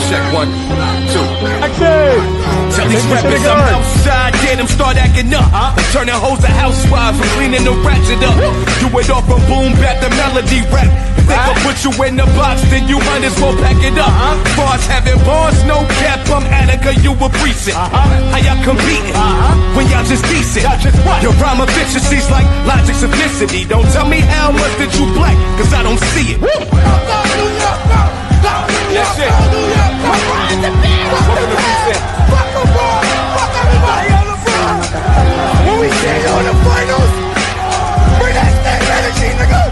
Check 1, 2. Action! Tell these rappers I'm outside, get them start acting up. I'm turning hoes to housewives and cleaning the ratchet up. Do it all from boom back to melody rap. If they gon' put you in the box, then you might as well pack it up. Bars having bars, no cap, I'm Attica, you a precinct. How y'all competing when y'all just decent? Your rhyme efficiency's like logic simplicity. Don't tell me how much that you black, cause I don't see it. That's it. Welcome to precinct. Fuck the ball! Fuck everybody on the front! When we see you in the finals, bring that same energy, nigga!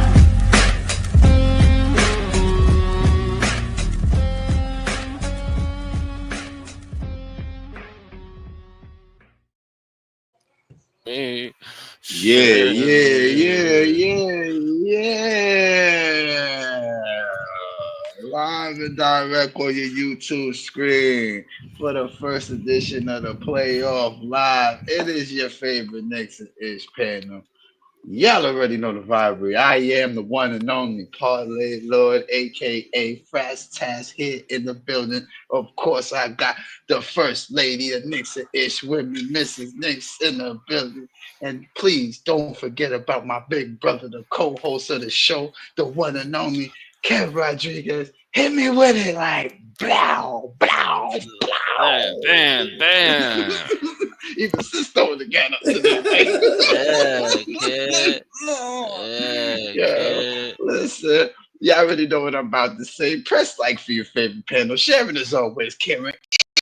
Yeah. Live and direct on your YouTube screen for the first edition of the Playoff Live. It is your favorite Knicks and Ish panel. Y'all already know the vibe. I am the one and only Parlay Lord, aka Fast Task, here in the building. Of course, I got the first lady of Knicks and Ish with me, Mrs. Knicks, in the building. And please don't forget about my big brother, the co-host of the show, the one and only Kev Rodriguez. Hit me with it like blow, blow, blow. Bam. Even Sisto again up to this. Yeah. Listen, y'all already know what I'm about to say. Press like for your favorite panel. Sharing as always, Cameron.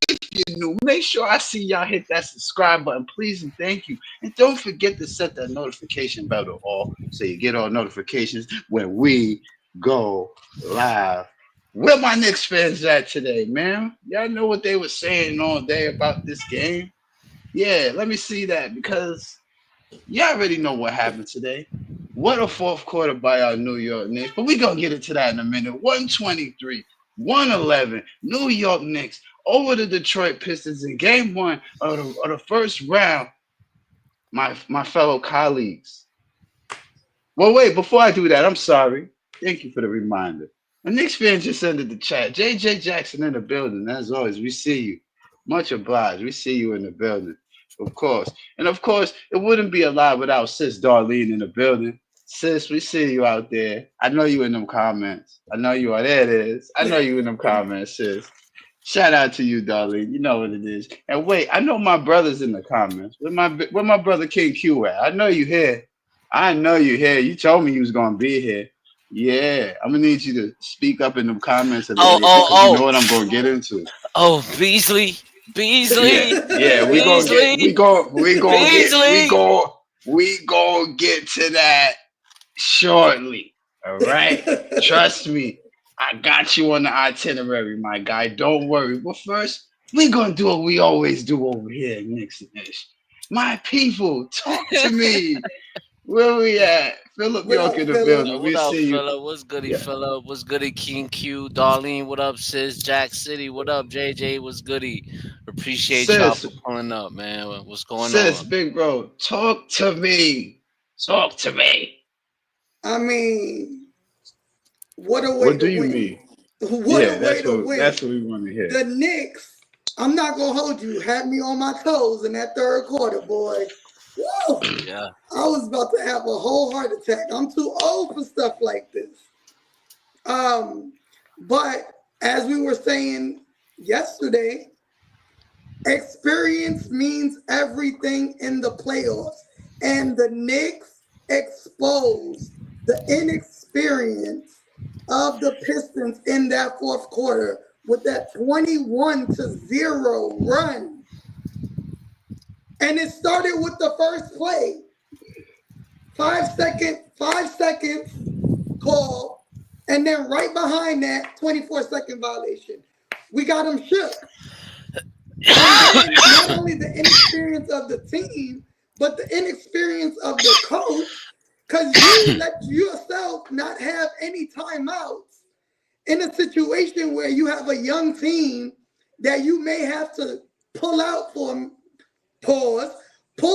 If you're new, make sure I see y'all hit that subscribe button, please and thank you. And don't forget to set that notification bell to all so you get all notifications when we go live. Where my Knicks fans at today, man? Y'all know what they were saying all day about this game? Yeah, let me see that because y'all already know what happened today. What a fourth quarter by our New York Knicks. But we're going to get into that in a minute. 123-111, New York Knicks over the Detroit Pistons in game one of the first round. My fellow colleagues. Well, wait, before I do that, I'm sorry. Thank you for the reminder. A Knicks fan just ended the chat. JJ Jackson in the building. As always, we see you. Much obliged. We see you in the building, of course. And of course, it wouldn't be alive without Sis Darlene in the building. Sis, we see you out there. I know you in them comments. I know you are. There it is. I know you in them comments, sis. Shout out to you, Darlene. You know what it is. And wait, I know my brother's in the comments. Where my brother King Q at? I know you here. You told me you was gonna be here. Yeah, I'm gonna need you to speak up in them comments a little because you know what I'm gonna get into. Oh, Beasley. Yeah, we gonna get to that shortly. All right, trust me, I got you on the itinerary, my guy. Don't worry. But first, we gonna do what we always do over here at Knicks and Ish. My people, talk to me. Where we at? Philip York in the building. What up, see you. fella? What's goody, fella? What's goody, King Q? Darlene, what up, sis? Jack City, what up, JJ? What's goody? Appreciate y'all for pulling up, man. What's going on? Sis, big bro, talk to me. Talk to me. I mean, what a way what to do you win. mean? What a way to win. That's what we want to hear. The Knicks, I'm not going to hold you, had me on my toes in that third quarter, boy. Woo! Yeah. I was about to have a whole heart attack. I'm too old for stuff like this. But as we were saying yesterday, experience means everything in the playoffs. And the Knicks exposed the inexperience of the Pistons in that fourth quarter with that 21-0 run. And it started with the first play. 5 seconds call. And then right behind that, 24-second violation. We got them shook. Not only the inexperience of the team, but the inexperience of the coach, because you let yourself not have any timeouts in a situation where you have a young team that you may have to pull out for pull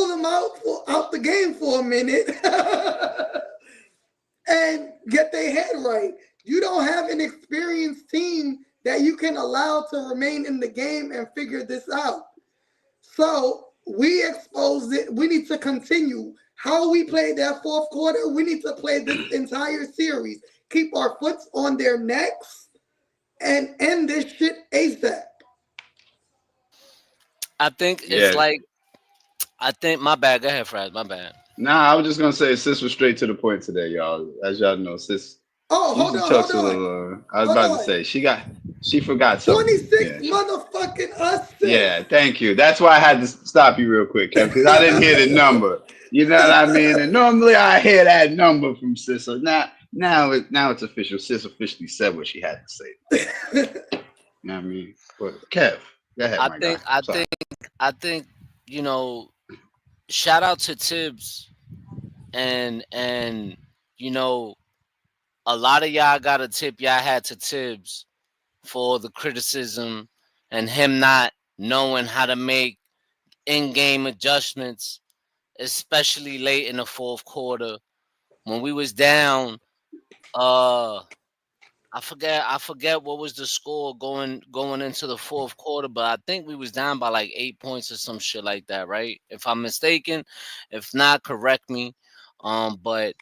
them out the game for a minute and get their head right. You don't have an experienced team that you can allow to remain in the game and figure this out. So we exposed it. We need to continue. How we played that fourth quarter, we need to play this entire series. Keep our foots on their necks and end this shit ASAP. I think it's like I think my bad. Go ahead, Fred. My bad. Nah, I was just gonna say sis was straight to the point today, y'all. As y'all know, sis Oh, hold usually on, talks hold a on. little. I was Hold about to on. say she forgot something. 26 Yeah. motherfucking assists. Yeah, thank you. That's why I had to stop you real quick, Kev, because I didn't hear the number. You know what I mean? And normally I hear that number from sis. So now it's official. Sis officially said what she had to say. You know what I mean? But Kev, go ahead, I my think guy. I Sorry. think I think you know. Shout out to Tibbs and you know a lot of y'all got a tip y'all had to Tibbs for the criticism and him not knowing how to make in-game adjustments, especially late in the fourth quarter when we was down. Uh, I forget what was the score going into the fourth quarter, but I think we was down by like 8 points or some shit like that, right? If I'm mistaken, if not, correct me. But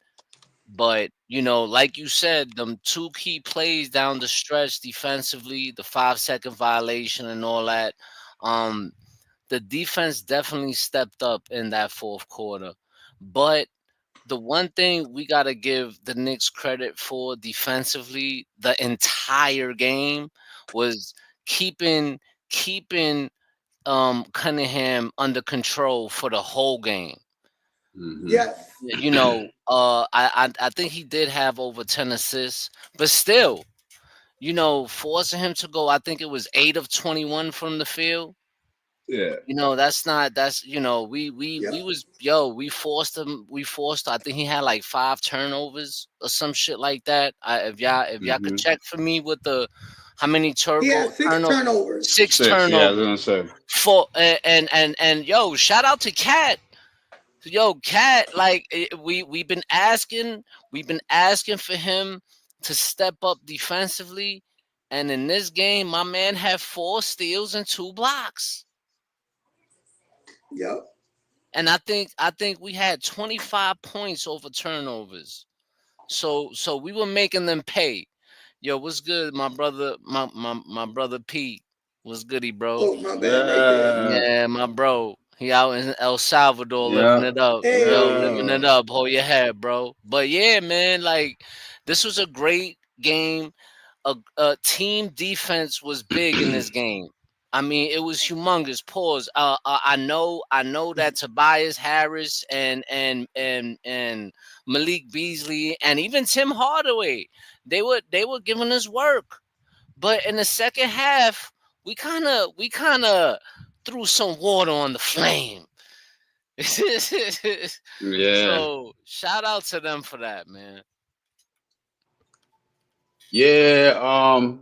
like you said, them two key plays down the stretch defensively, the 5 second violation and all that. Um, the defense definitely stepped up in that fourth quarter, but the one thing we got to give the Knicks credit for defensively the entire game was keeping Cunningham under control for the whole game. Mm-hmm. Yes. I think he did have over 10 assists, but still, forcing him to go, I think it was 8 of 21 from the field. Yeah. That's not that's we Yep. was we forced him. We forced. I think he had like 5 turnovers or some shit like that. If y'all could Mm-hmm. check for me with the how many He had six turnover turnovers. 6. Yeah, I was turnovers gonna say. for and shout out to Cat. Cat, like we've been asking for him to step up defensively, and in this game, my man had 4 steals and 2 blocks. Yep. And I think we had 25 points over turnovers. So we were making them pay. Yo, what's good, my brother, my brother Pete? What's goody, bro? Oh, my bad, right there. Yeah. Yeah, my bro. He out in El Salvador living Yeah. it up. Yo, living Hey. it up. Hold your head, bro. But yeah, man, like this was a great game. A team defense was big in this game. I mean, it was humongous. Pause. I know that Tobias Harris and Malik Beasley and even Tim Hardaway, they were giving us work. But in the second half, we kind of threw some water on the flame. Yeah. So shout out to them for that, man. Yeah.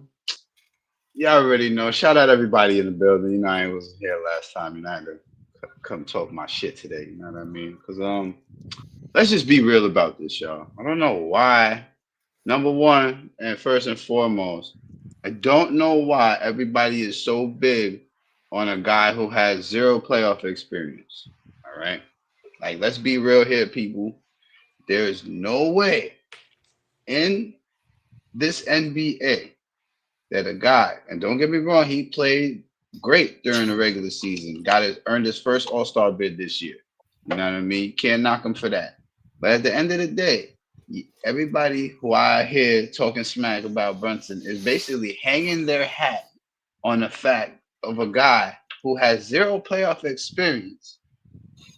Yeah, I already know. Shout out everybody in the building. You know, I wasn't here last time, and I had to come talk my shit today. You know what I mean? Because let's just be real about this, y'all. I don't know why. Number one, and first and foremost, I don't know why everybody is so big on a guy who has zero playoff experience. All right, like let's be real here, people. There is no way in this NBA that a guy, and don't get me wrong, he played great during the regular season. Earned his first All Star bid this year. You know what I mean? Can't knock him for that. But at the end of the day, everybody who I hear talking smack about Brunson is basically hanging their hat on the fact of a guy who has zero playoff experience.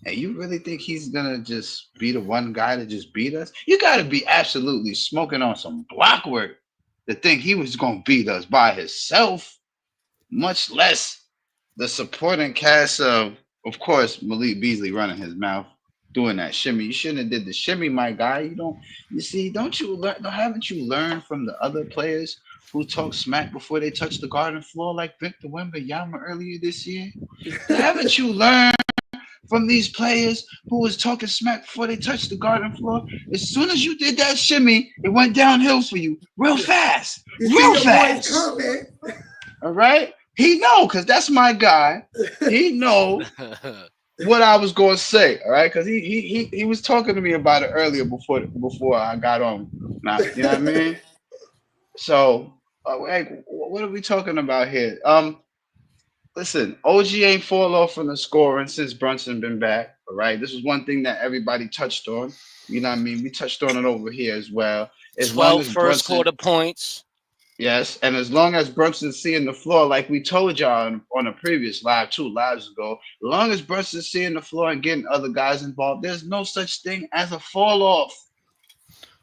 And you really think he's gonna just be the one guy to just beat us? You gotta be absolutely smoking on some block work to think he was gonna beat us by himself, much less the supporting cast of course, Malik Beasley running his mouth, doing that shimmy. You shouldn't have did the shimmy, my guy. You see, don't you learn? Haven't you learned from the other players who talk smack before they touch the garden floor, like Victor Wembanyama earlier this year? Haven't you learned from these players who was talking smack before they touched the garden floor? As soon as you did that shimmy, it went downhill for you real fast, You see real your boys fast. coming. All right, he know because that's my guy. He know what I was going to say. All right, because he was talking to me about it earlier before I got on. Now, you know what I mean? So, like, what are we talking about here? Listen, OG ain't fall off from the scoring since Brunson been back. All right, this was one thing that everybody touched on. You know what I mean? We touched on it over here as well. As long 12 as first Brunson, quarter points. yes, and as long as Brunson's seeing the floor, like we told y'all on a previous live, 2 lives ago, as long as Brunson's seeing the floor and getting other guys involved, there's no such thing as a fall off.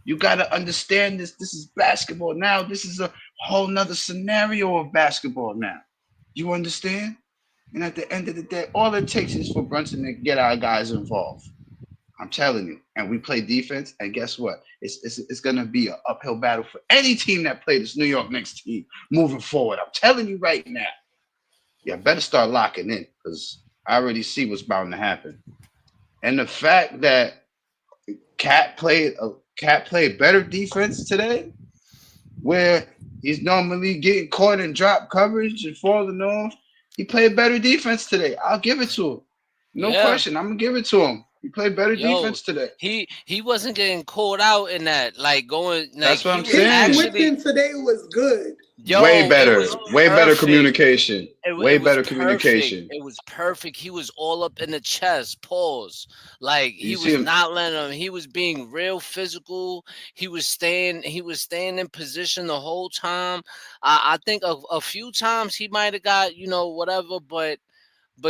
You got to understand this. This is basketball now. This is a whole nother scenario of basketball now. You understand? And at the end of the day, all it takes is for Brunson to get our guys involved. I'm telling you. And we play defense. And guess what? It's going to be an uphill battle for any team that play this New York Knicks team moving forward. I'm telling you right now. Yeah, better start locking in because I already see what's bound to happen. And the fact that Cat played better defense today, where he's normally getting caught in drop coverage and falling off. He played better defense today. I'll give it to him. No Yeah. question. I'm gonna give it to him. He played better Yo, defense today. he wasn't getting caught out in that, like going like That's what he I'm was saying. His actually switching today was good. Way yo, better. it was Way better perfect. communication. Way It was better perfect. communication. It was perfect. He was all up in the chest. Pause. Like You he see was him. not letting him. He was being real physical. He was staying. He was staying in position the whole time. I think a few times he might have got whatever, but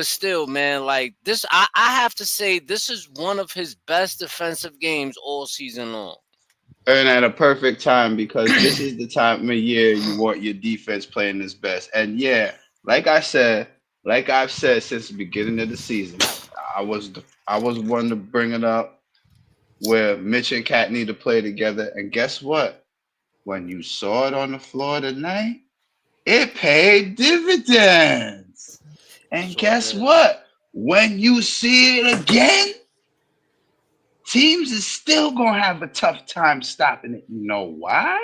still, man, like this, I have to say this is one of his best defensive games all season long. And at a perfect time because this is the time of year you want your defense playing its best. And yeah, like I said, like I've said since the beginning of the season, I was one to bring it up where Mitch and Cat need to play together. And guess what? When you saw it on the floor tonight, it paid dividends. And Sure guess did. what? When you see it again, teams is still gonna have a tough time stopping it. You know why?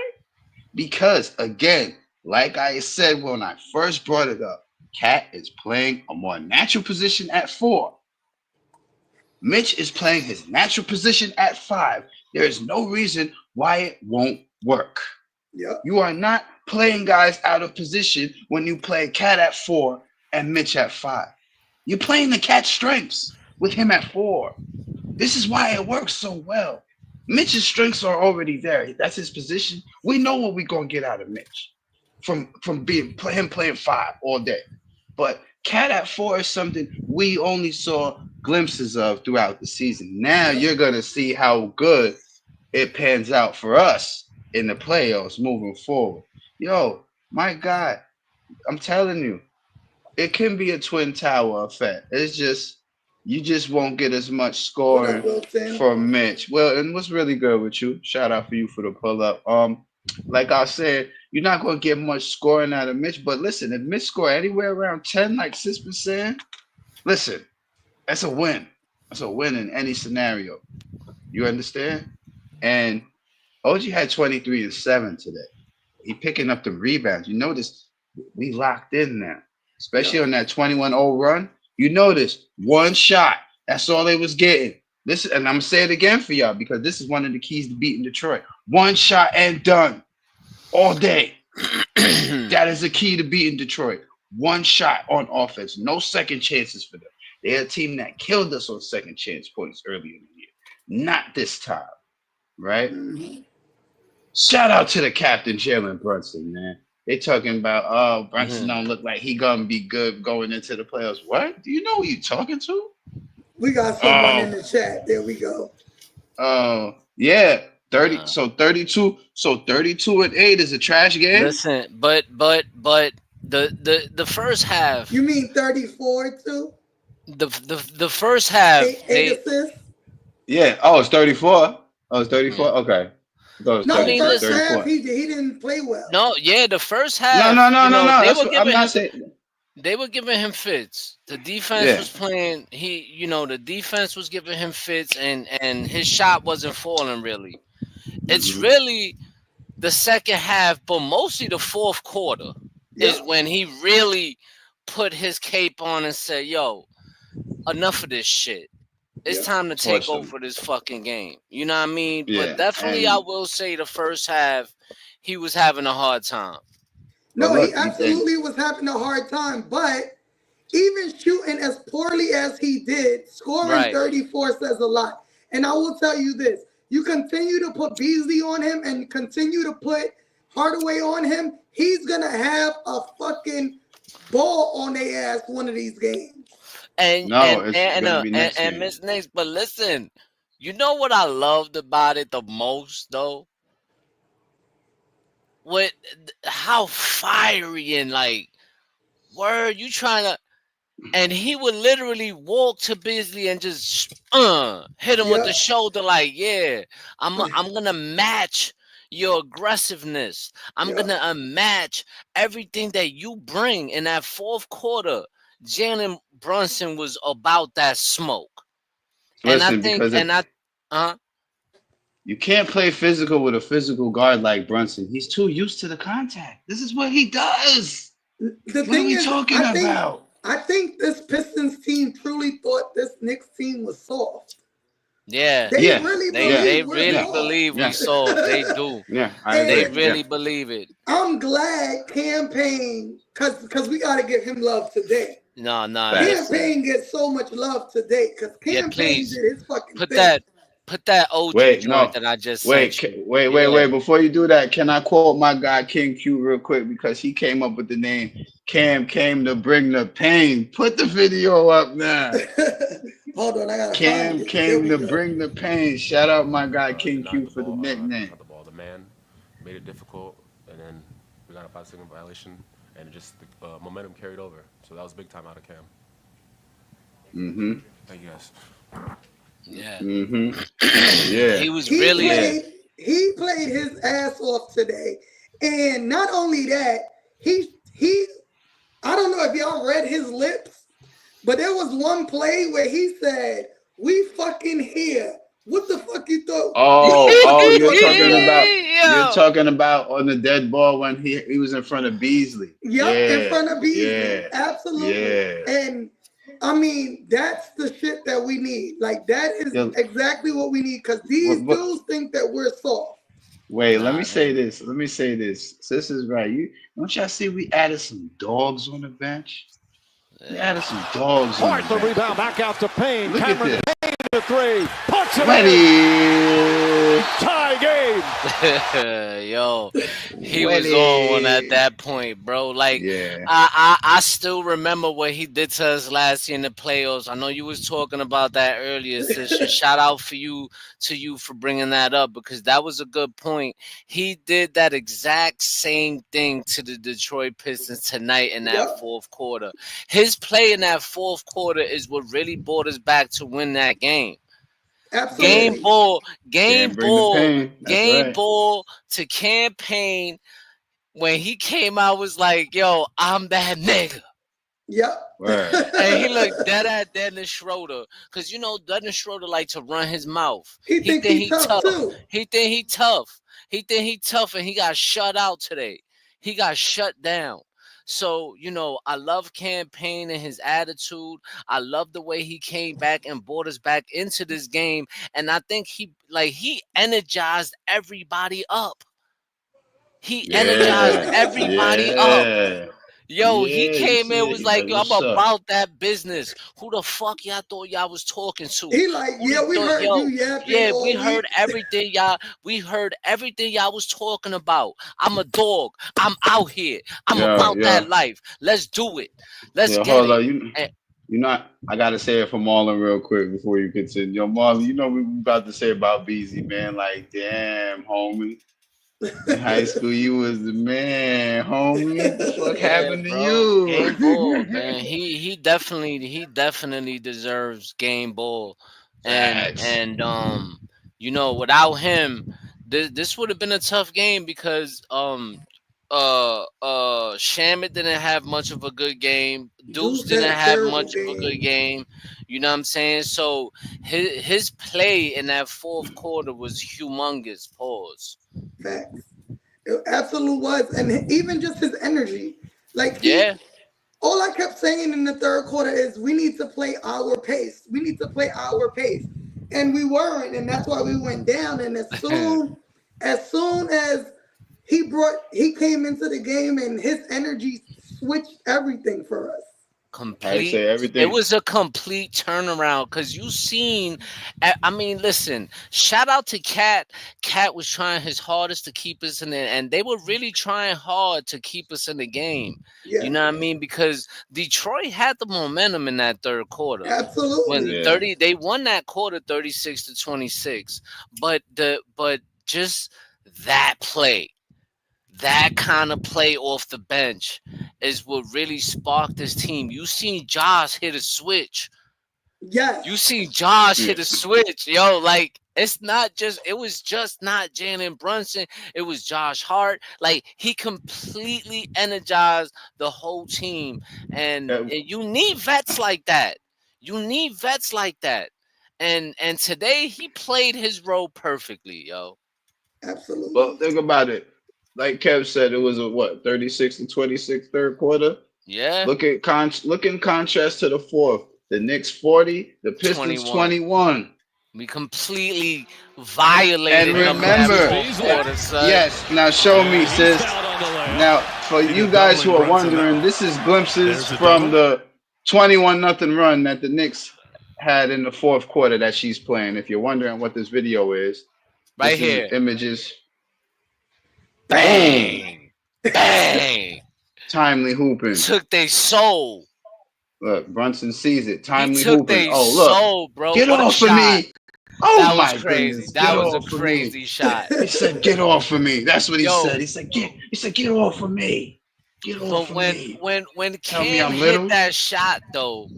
Because again, like I said when I first brought it up, Cat is playing a more natural position at 4. Mitch is playing his natural position at 5. There is no reason why it won't work. Yep. You are not playing guys out of position when you play Cat at 4 and Mitch at 5. You're playing the Cat strengths with him at 4. This is why it works so well. Mitch's strengths are already there. That's his position. We know what we're gonna get out of Mitch from him playing 5 all day. But Cat at 4 is something we only saw glimpses of throughout the season. Now you're gonna see how good it pans out for us in the playoffs moving forward. Yo, my God, I'm telling you, it can be a twin tower effect. It's just you just won't get as much What up, scoring Wilson? from Mitch. Well, and what's really good with you? Shout out for you for the pull up. Like I said, you're not gonna get much scoring out of Mitch. But listen, if Mitch score anywhere around 10, like 6%, listen, that's a win. That's a win in any scenario. You understand? And OG had 23 and 7 today. He picking up the rebounds. You notice we locked in now, especially Yep. on that 21-0 run. You notice one shot. That's all they was getting. This, and I'm gonna say it again for y'all because this is one of the keys to beating Detroit. One shot and done all day. That is the key to beating Detroit. One shot on offense. No second chances for them. They're a team that killed us on second chance points earlier in the year. Not this time, right? Mhm. Shout out to the captain, Jalen Brunson, man. They talking about, oh, Brunson Mhm. don't look like he gonna be good going into the playoffs. What? Do you know who you talking to? We got someone in the chat. There we go. Yeah, 30. Nah. So 32. So 32 and 8 is a trash game. Listen, but the first half, You mean 34 too? the first half, Eight assists? Yeah. Oh, it's 34. Oh, it's 34. Yeah. Okay. I thought it was I No, mean, 32, first listen. half 34. he didn't play well. No, yeah, the first No, half, no, no, no, no. they That's were what I'm giving not him saying. they were giving him fits. The defense Yeah. was playing. The defense was giving him fits, and his shot wasn't falling really. It's Mhm. really the second half, but mostly the fourth quarter. is Yep. when he really put his cape on and said, "Yo, enough of this shit. It's Yep. time to take Torch them. over this fucking game." You know what I mean? But Yeah, definitely, I and will say the first half, he was having a hard time. but No, he look, he and absolutely was having a hard time, but even shooting as poorly as he did, scoring Right. 34 says a lot. And I will tell you this, you continue to put Beasley on him and continue to put Hardaway on him, he's going to have a fucking ball on their ass one of these games. And no, and it's and gonna uh, be and, next and game. Miss Nix, but listen, you know what I loved about it the most though? What how fiery and like word you trying to, and he would literally walk to Beasley and just hit him with the Yep. shoulder like, yeah, I'm gonna match your aggressiveness. I'm Yep. gonna match everything that you bring in that fourth quarter. Jalen Brunson was about that smoke, and I Listen, think, because and if I, uh, you can't play physical with a physical guard like Brunson, he's too used to the contact. This is what he does. The What are thing we is, talking about? I think this Pistons team truly thought this Knicks team was soft. yeah, They Yeah, really yeah, they believe we're really yeah, soft. believe we yeah, soft. They do. yeah. I They agree. And Yeah, really believe it. I'm glad Cam Payne, cause we gotta give him love today. No, no, Cam facts. listen. Payne gets so much love today, cause Yeah, Cam Payne please did his fucking put thing. that put that OG Wait, joint no. that I just Wait, sent you. wait, wait, Yeah. wait. Before you do that, can I quote my guy King Q real quick because he came up with the name Cam came to bring the pain. Put the video up now. Hold on, I gotta find Cam it. There came we to go. bring the pain. Shout out my guy King Denied Q the for the ball, nickname. not the ball. The man made it difficult, and then we got a 5-second violation, and just the momentum carried over. So that was big time out of Cam. Mm-hmm. Thank you guys. Yeah. Mm-hmm. Yeah. He was He really Yeah. played he played his ass off today. And not only that, he I don't know if y'all read his lips, but there was one play where he said, "We fucking here." What the fuck you thought? Oh, What the fuck oh, you thought that was? you're Yo. talking about on the dead ball when he was in front of Beasley. Yep, in Yeah. front of Beasley. Yeah. Absolutely. Yeah. And I mean, that's the shit that we need. Like that is Yo, exactly what we need because what, these what, dudes think that we're soft. wait, let me Nah, say they this. Let me say this. This is right. You don't y'all see we added some dogs on the bench? We yeah. added some dogs on the Hart the bench. rebound, back out to Payne. Look at Cameron this. Payne the three. Puts it in. Weddy. Tie game. Yo, he was on one at Weddy. that point, bro. Like Yeah. I still remember what he did to us last year in the playoffs. I know you was talking about that earlier, sister. Shout out for you to you for bringing that up because that was a good point. He did that exact same thing to the Detroit Pistons tonight in that Yep, fourth quarter. His play in that fourth quarter is what really brought us back to win that game. Game Yeah. absolutely. ball, Can't bring the pain. That's game right. ball to Cam Payne when he came out was like, yo, I'm that nigga. Yep. Word. And he looked dead at Dennis Schroeder. Cause you know Dennis Schroeder like to run his mouth. He He think think he he tough tough. too. He think he tough. He think he tough and he got shut out today. He got shut down. So, you know, I love Cam Payne and his attitude. I love the way he came back and brought us back into this game. And I think he energized everybody up. He energized Yeah. everybody up. Yeah. Yo, he Yeah. You came see in it. was He's like, like, yo, I'm what's up? about that business. Who the fuck y'all thought y'all was talking to? He like, Who yeah, the we thought, heard you yo, yapping yeah, all week. we heard everything y'all was talking about. I'm a dog. I'm out here. I'm Yo, about that yo, life. Let's do it. Let's yo, get hold it. on. And You know, I gotta say it for Marlon real quick before you continue. Yo, Marlon, you know what we about to say about Beezy, man. Like, damn, homie. In high school, you was the man, homie. What the fuck yeah, happened to bro. Game ball, man. you? He definitely deserves game ball. And Facts. and you know, without him, this would have been a tough game because Shamit didn't have much of a good game. Deuce Deuce didn't had a have terrible much of a good game. game. You know what I'm saying? So his play in that fourth quarter was humongous. Pause. Facts. It absolutely was. And even just his energy. Like Yeah. all I kept saying in the third quarter is we need to play our pace. We need to play our pace. And we weren't, and that's why we went down. And as soon as he came into the game and his energy switched everything for us. I Complete. say It everything. was a complete turnaround because you seen. I mean, listen. Shout out to Cat. Cat was trying his hardest to keep us in it, and they were really trying hard to keep us in the game. You Yeah, know what I mean? Because Detroit had the momentum in that third quarter. When absolutely. Yeah. 30, they won that quarter 36-26. But just that play. That kind of play off the bench is what really sparked this team. You seen Josh hit a switch. Yes, You seen Josh Yeah. hit a switch. Yo, like it was just not Jalen Brunson. It was Josh Hart. Like he completely energized the whole team. And you need vets like that. You need vets like that. And today he played his role perfectly, yo. Well, absolutely. think about it. Like Kev said, it was a what 36-26 third quarter. Yeah. Look in contrast to the fourth. The Knicks 40, the Pistons 21. 21. We completely And violated them in that remember, fourth quarter, son. yes, now show me, sis. Now, for you guys who are wondering, this is glimpses from the 21-0 run that the Knicks had in the fourth quarter that she's playing. If you're wondering what this video is, Right this is here. images. Boom! Bang. Bang. Timely hooping. Took their soul. Look, Brunson sees it. He Timely took hooping. their Oh, look. soul, bro. Get What a off of shot. me. Oh, That was my crazy. goodness. That Get was a off of crazy me. shot. He said, get off of me. That's what he Yo, said. He said, get off of me. Get off but of when me. when when Tell me Cam I'm hit little. that shot though,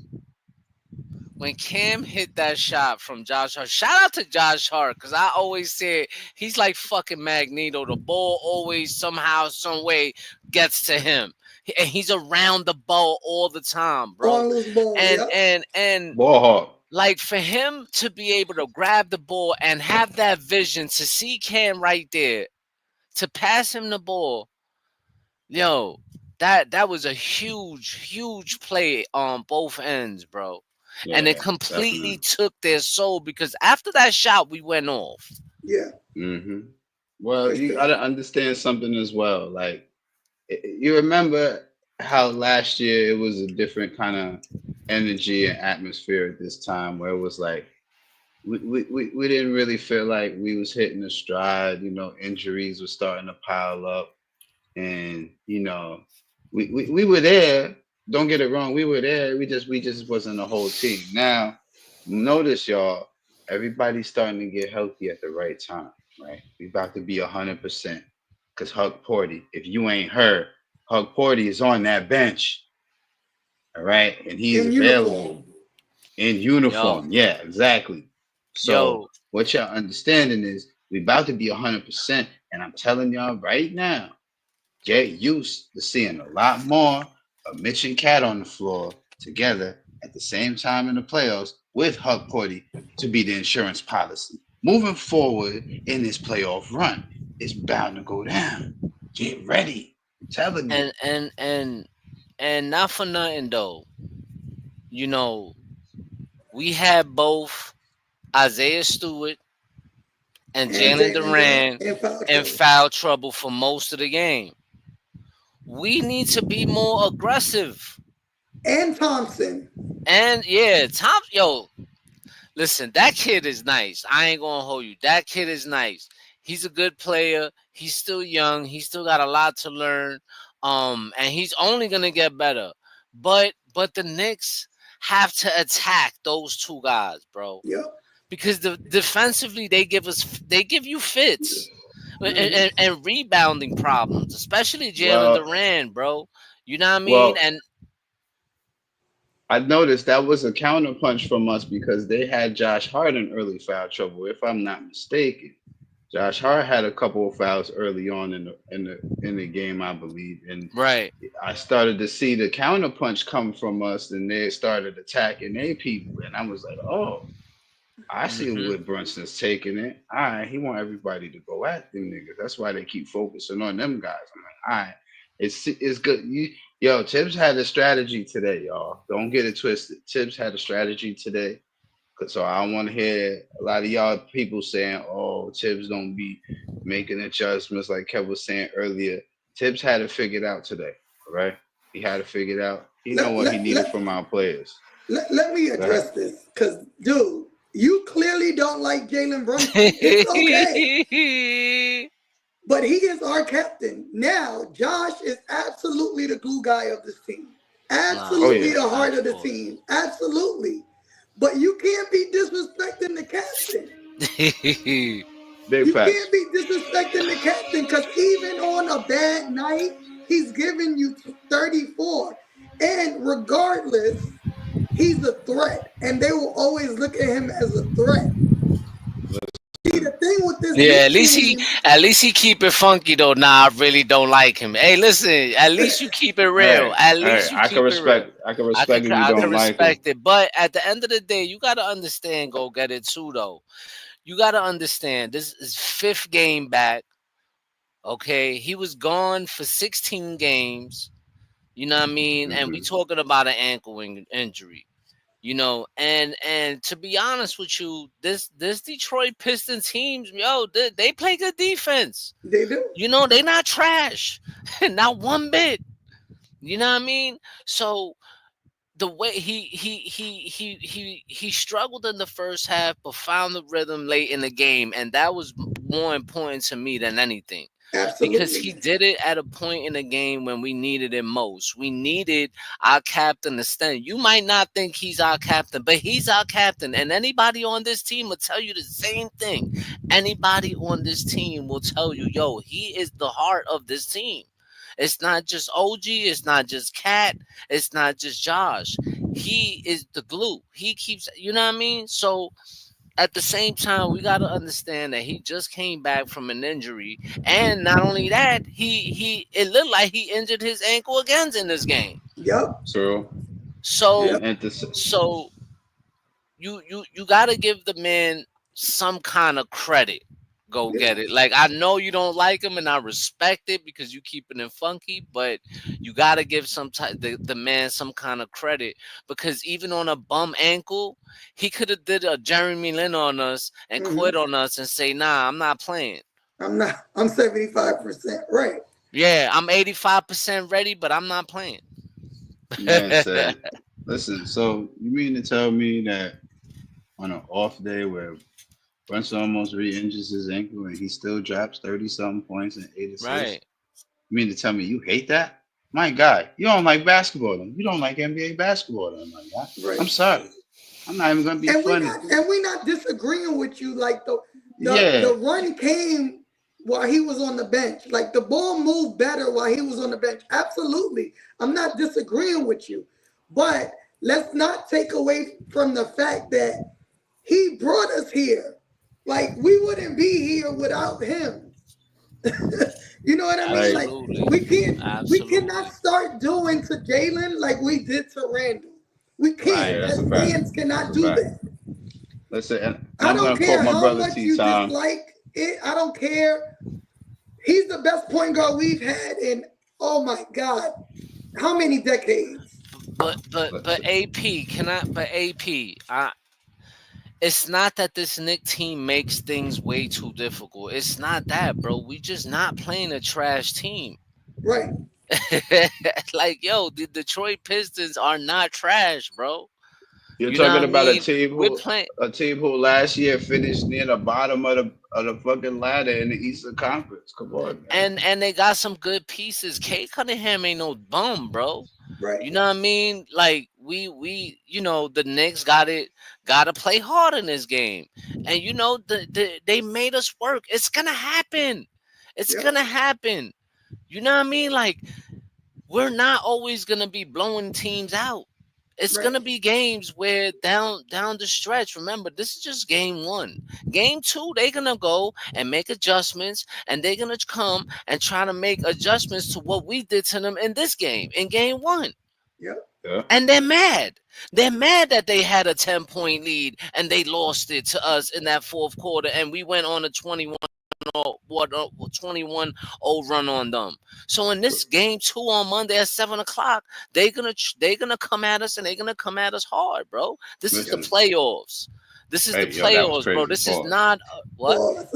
when Cam hit that shot from Josh Hart, shout out to Josh Hart, because I always say he's like fucking Magneto. The ball always somehow, some way gets to him. And he's around the ball all the time, bro. On loose ball. And Yep. and Ball hawk. like for him to be able to grab the ball and have that vision to see Cam right there, to pass him the ball, yo, that was a huge play on both ends, bro. And it Yeah, completely definitely. took their soul because after that shot, we went off. Yeah, hmm Well, for you sure. gotta understand something as well. Like you remember how last year it was a different kind of energy and atmosphere at this time where it was like we didn't really feel like we was hitting a stride. Injuries were starting to pile up, and we were there. Don't get it wrong, we were there. We just wasn't a whole team. Now, notice y'all, everybody's starting to get healthy at the right time, right? We about to be 100%. Cause Hug Porty, if you ain't her, Hug Porty is on that bench, all right, and he's In available uniform. in Yo, uniform. Yeah, exactly. So yo, what y'all understanding is we about to be 100%, and I'm telling y'all right now, get used to seeing a lot more of Mitch and Cat on the floor together at the same time in the playoffs with Hug Porty to be the insurance policy. Moving forward in this playoff run, it's bound to go down. Get ready. I'm telling you. and not for nothing though. You know, we had both Isaiah Stewart and And Jalen Jalen Brown Duran in foul in trouble. foul trouble for most of the game. We need to be more aggressive. And Thompson. And yeah, Tom, yo, listen, that kid is nice. I ain't gonna hold you. That kid is nice. He's a good player. He's still young. He's still got a lot to learn. And he's only gonna get better. But the Knicks have to attack those two guys, bro. Yep. Because defensively they give you fits and, Hmm. and rebounding problems, especially Jalen Well, Duran, bro. You know what I mean? well, And I noticed that was a counterpunch from us because they had Josh Hart in early foul trouble, if I'm not mistaken. Josh Hart had a couple of fouls early on in the game, I believe, and right. I started to see the counterpunch come from us, and they started attacking their people, and I was like, "Oh, I see Hmm. where Brunson's taking it. All right, he want everybody to go at them niggas. That's why they keep focusing on them guys." I'm like, "All right, it's good. Yo, Tibbs had a strategy today, y'all. Don't get it twisted. Tibbs had a strategy today. So I don't want to hear a lot of y'all people saying, "Oh, Tibbs don't be making adjustments," like Kev was saying earlier. Tibbs had it figured out today. All right, he had it figured out. He know Let, what he let, needed let, from our players. let me Go ahead. address this because, dude, you clearly don't like Jalen Brunson. It's okay. But he is our captain. Now, Josh is absolutely the glue guy of this team. Oh Absolutely yeah, the heart of the team. Absolutely. But you can't be disrespecting the captain. big You facts. can't be disrespecting the captain because even on a bad night, he's giving you 34. And regardless, he's a threat. And they will always look at him as a threat. See, the thing with this Yeah, Knicks team, at least he keep it funky though. Nah, I really don't like him. Hey, listen, at least you keep it real. Hey, At hey, least you keep it real. I can respect if you I can don't like him. respect it. But at the end of the day, you gotta understand, go get it too though. You gotta understand this is fifth game back. Okay. He was gone for 16 games. You know what I mean? And we Hmm. talking about an ankle injury. And to be honest with you, this Detroit Pistons teams, yo, they play good defense. they do. They not trash, not one bit. You know what I mean? So the way he struggled in the first half, but found the rhythm late in the game, and that was more important to me than anything. Because Absolutely. he did it at a point in the game when we needed it most. We needed our captain to stand. You might not think he's our captain, but he's our captain. And anybody on this team will tell you the same thing. Anybody on this team will tell you, yo, he is the heart of this team. It's not just OG, it's not just Cat, it's not just Josh. He is the glue. He keeps, you know what I mean? So at the same time, we got to understand that he just came back from an injury, and not only that, he it looked like he injured his ankle again in this game. Yep. True. So Yep. And to, so you got to give the man some kind of credit. Go Yeah. get it. Like, I know you don't like him, and I respect it because you keeping it funky, but you got to give the man some kind of credit, because even on a bum ankle, he could have did a Jeremy Lin on us and Hmm. quit on us and say, nah, I'm not playing. I'm 75% right. Yeah, I'm 85% ready, but I'm not playing. man said, listen. So you mean to tell me that on an off day where Brunson almost re-injures his ankle and he still drops 30-something points and 8 assists? Right. You mean to tell me you hate that? My guy, you don't like basketball then. You don't like NBA basketball then, my guy. I'm Right. sorry. I'm not even gonna be And funny. we not disagreeing with you. Like Yeah. the run came while he was on the bench. Like the ball moved better while he was on the bench. Absolutely. I'm not disagreeing with you. But let's not take away from the fact that he brought us here. Like we wouldn't be here without him. You know what I mean? Like, Like Absolutely. we cannot Absolutely. start doing to Jalen like we did to Randall. We can't. yeah, Right. that's As a fact. fans That's cannot a do fact. that. Listen, and I I'm don't gonna quote care my how brother much T you Tom. dislike it. I don't care. He's the best point guard we've had in, oh my God, how many decades? But AP, can I? But AP, it's not that this Nick team makes things way too difficult. It's not that, bro. We just not playing a trash team. Right. Like, yo, the Detroit Pistons are not trash, bro. You're You know talking what I about mean? We're playing, a team who last year finished near the bottom of the fucking ladder in the Eastern Conference. Come on, man. and they got some good pieces. Kate Cunningham ain't no bum, bro. Right. You know what I mean? Like we the Knicks gotta play hard in this game. And they made us work. It's gonna happen. It's Yep. gonna happen. You know what I mean? Like, we're not always gonna be blowing teams out. It's Right. gonna be games where down the stretch. Remember, this is just game one. Game two, they're gonna go and make adjustments, and they're gonna come and try to make adjustments to what we did to them in this game, in game one. Yep. Yeah. And they're mad. They're mad that they had a 10-point lead and they lost it to us in that fourth quarter, and we went on a 21 21-0 run on them. So in this game 2 on Monday at 7 o'clock, they gonna come at us and they're gonna come at us hard, bro. This is the Listen, playoffs. This is the hey, yo, that was playoffs, bro. crazy. This is Pause. not what Pause.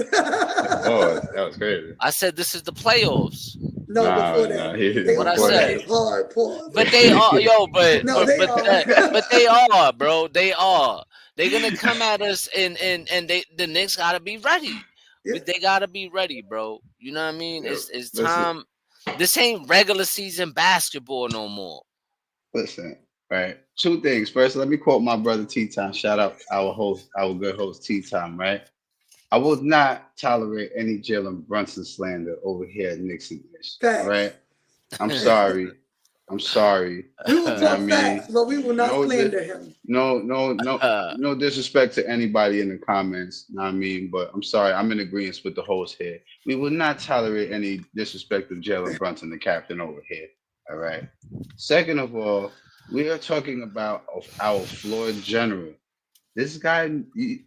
Pause. That was crazy. I said. This is the playoffs. No, before Nah, that. he They What gonna I come at said. us hard. Pause. But they are, yo. No, they are. But they are, bro. They are. They're gonna come at us, and the Knicks gotta be ready. Yeah. They gotta be ready, bro. You know what I mean? Yo, It's listen, time. This ain't regular season basketball no more. listen. Right. Two things. First, let me quote my brother T Time. Shout out our host, our good host T Time. Right. I will not tolerate any Jalen Brunson slander over here at Knicks and Ish. All Facts. right. I'm sorry. I'm sorry. We will You know what I talk facts, mean? but we will not No, slander him. no disrespect to anybody in the comments. You know what I mean? But I'm sorry. I'm in agreement with the host here. We will not tolerate any disrespect of Jalen Brunson, the captain over here. All right. Second of all, we are talking about our floor general. This guy,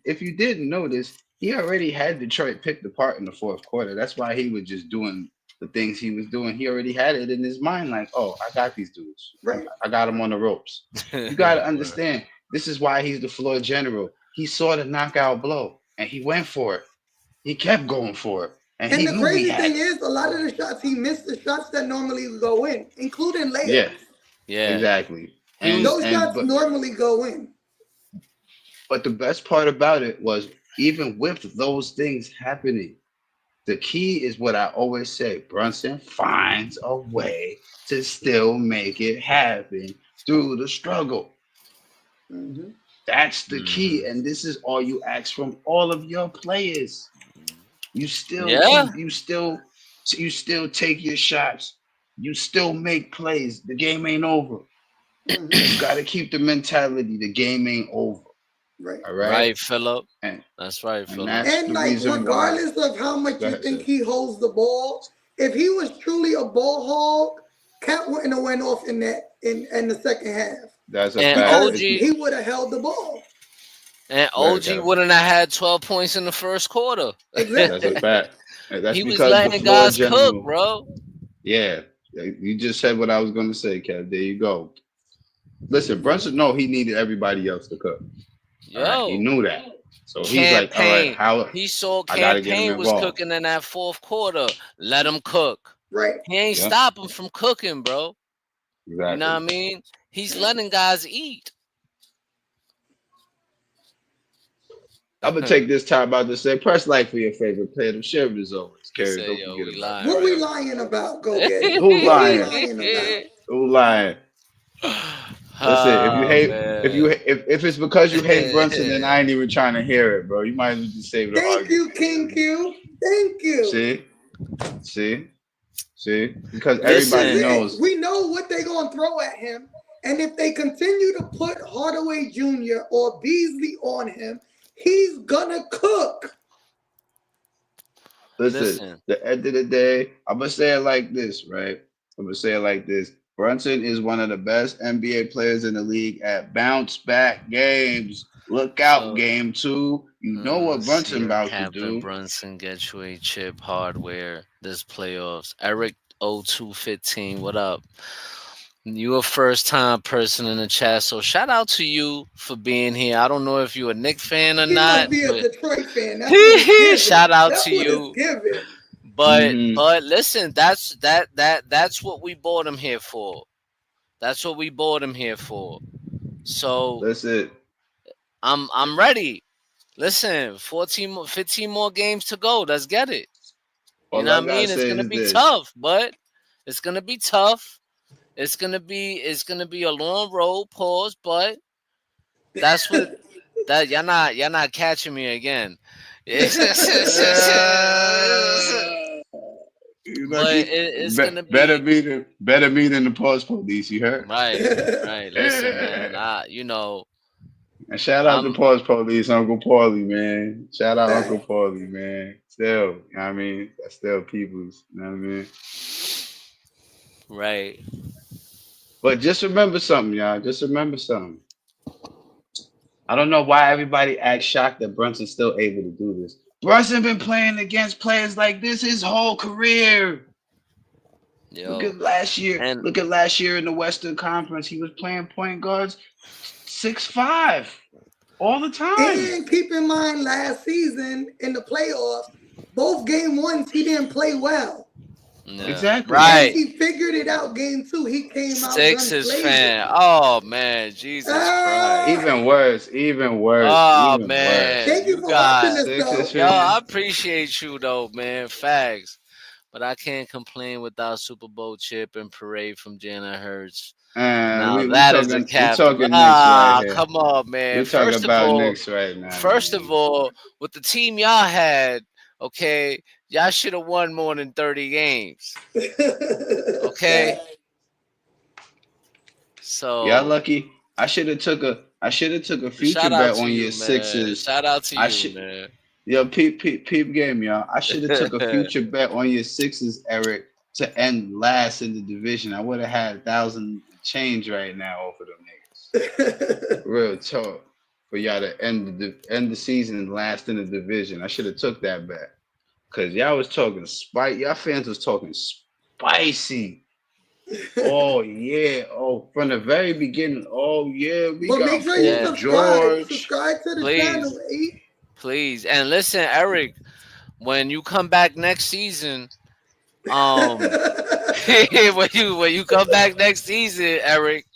if you didn't notice, he already had Detroit picked apart in the fourth quarter. That's why he was just doing the things he was doing. He already had it in his mind, like, oh, I got these dudes. Right. I got them on the ropes. You got to understand, this is why he's the floor general. He saw the knockout blow, and he went for it. He kept going for it. And he the knew he crazy had thing it. is, a lot of the shots he missed the shots that normally go in, including layups. Yeah, Yeah. exactly. Those shots normally go in. But the best part about it was, even with those things happening, the key is what I always say: Brunson finds a way to still make it happen through the struggle. Mm-hmm. That's the key, and this is all you ask from all of your players. You still Yeah. you still take your shots. You still make plays. The game ain't over. Mm-hmm. You got to keep the mentality. The game ain't over. Right. All right. Right, Philip. And That's right, and Philip. that's And the like, reason why. regardless of how much Go you ahead, think sis. he holds the ball, if he was truly a ball hog, Cat wouldn't have went off in the second half. That's a And fact. Because OG he would have held the ball. and Go ahead, OG Kevin. wouldn't have had 12 points in the first quarter. That's Exactly. a fact. And that's He was because the letting floor guys cook, general. bro. Yeah, you just said what I was going to say, Kev. There you go. Listen, Brunson, no, he needed everybody else to cook. All right, he Yo, knew that. So he's Cam like, all right, Payne. how He saw I got Cam to get him Payne was involved. cooking in that fourth quarter. Let him cook. Right. He ain't Yeah, stopping from cooking, bro. You know what I exactly. mean? He's letting guys eat. I'm gonna take this time out to say, press like for your favorite player. The share is always He carries. said, Don't yo, forget we about lying What that. we right lying about? Go get it. Who's What we lying? lying about? Who lying? Listen, if you Oh, hate, man. if it's because you hate Brunson, then I ain't even trying to hear it, bro. You might as well just save the Thank you, argument. King Q. Thank you. See, because This everybody is Listen, it. knows. We know what they're going to throw at him. And if they continue to put Hardaway Jr. or Beasley on him, he's going to cook. Listen, listen. the end of the day, I'm gonna say it like this, right? I'm gonna say it like this. Brunson is one of the best NBA players in the league at bounce back games. Look out, So, game two. You know what let's see Brunson if about to Captain do. Brunson gets you a chip hardware this playoffs. Eric 0215, what up? You a first time person in the chat, so shout out to you for being here. I don't know if you a Knicks fan or He must not, be a but Detroit fan. That's what it's giving. shout out That's to what it's you. giving. But Hmm but listen, that's what we bought him here for. That's what we bought him here for. So Listen, I'm ready. Listen, 15 more games to go. Let's get it. You all know I what I gotta mean? It's say gonna is be this. tough, but it's gonna be tough. It's gonna be a long road, pause, but that's what that y'all not catching me again. You But lucky. it's gonna Better be me than the pause police. You heard? right. Listen, man. And shout out to I'm Pause Police, Uncle Paulie, man. Shout out Uncle Dang. Paulie, man. Still, you know what I mean? That's still people's, you know what I mean? right. But just remember something, y'all. Just remember something. I don't know why everybody acts shocked that Brunson's still able to do this. Brunson been playing against players like this his whole career. Look Yo, at last year. and Look at last year in the Western Conference. He was playing point guards 6'5" all the time. And keep in mind, last season in the playoffs, both game ones he didn't play well. yeah, Exactly. And right. he figured it out game two. He came out Sixers gunsblazing. fan. Oh man, Jesus Christ. Ah, Even worse. Even worse. Oh Even man, worse. thank you you for watching got this, Sixers though. yo. fan. I appreciate you though, man. Facts. But I can't complain without Super Bowl chip and parade from Jalen Hurts. And Now we that is a talking we captain. talking Knicks right Ah, here. come on, man. We talking about Knicks right now, First of man. all, with the team y'all had, okay, y'all should have won more than 30 games. Okay, Fact. Y'all so lucky. I should have took a future shout out bet to on you, your man. Sixers. Shout out to I you, should man. Yo, peep game, y'all. I should have took a future bet on your Sixers, Eric, to end last in the division. I would have had 1,000 change right now off of them niggas. Real talk. For y'all to end the season last in the division. I should have took that bet. Cause y'all was talking spice. Y'all fans was talking spicy. Oh yeah. Oh, from the very beginning. Oh yeah, we But got make sure you Paul Yeah, subscribe. George. Subscribe to the channel, please, E. please, and listen, Eric. When you come back next season, um, when you come back next season, Eric,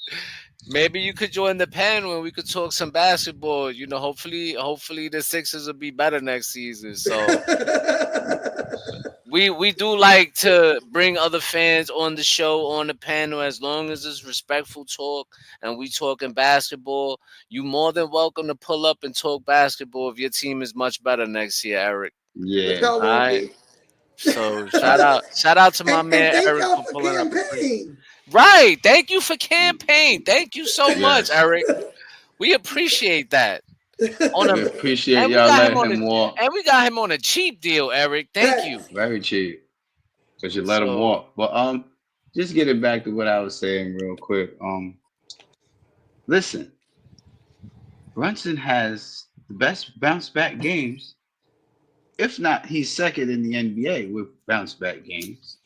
maybe you could join the panel and we could talk some basketball. You know, hopefully the Sixers will be better next season. So we do like to bring other fans on the show on the panel as long as it's respectful talk and we talking basketball. You more than welcome to pull up and talk basketball if your team is much better next year, Eric. Which Yeah. y'all All won't right. be. So Uh, shout out to my And man thank Eric y'all for for pulling up. campaign. Right. Thank you for campaign. Thank you so much, yes. Eric. We appreciate that. On a We appreciate and we y'all got him letting on a him walk. and we got him on a cheap deal, Eric. Thank you. Facts. Very cheap. Because you let him So walk. But just getting back to what I was saying real quick. Listen, Brunson has the best bounce back games. If not, he's second in the NBA with bounce back games.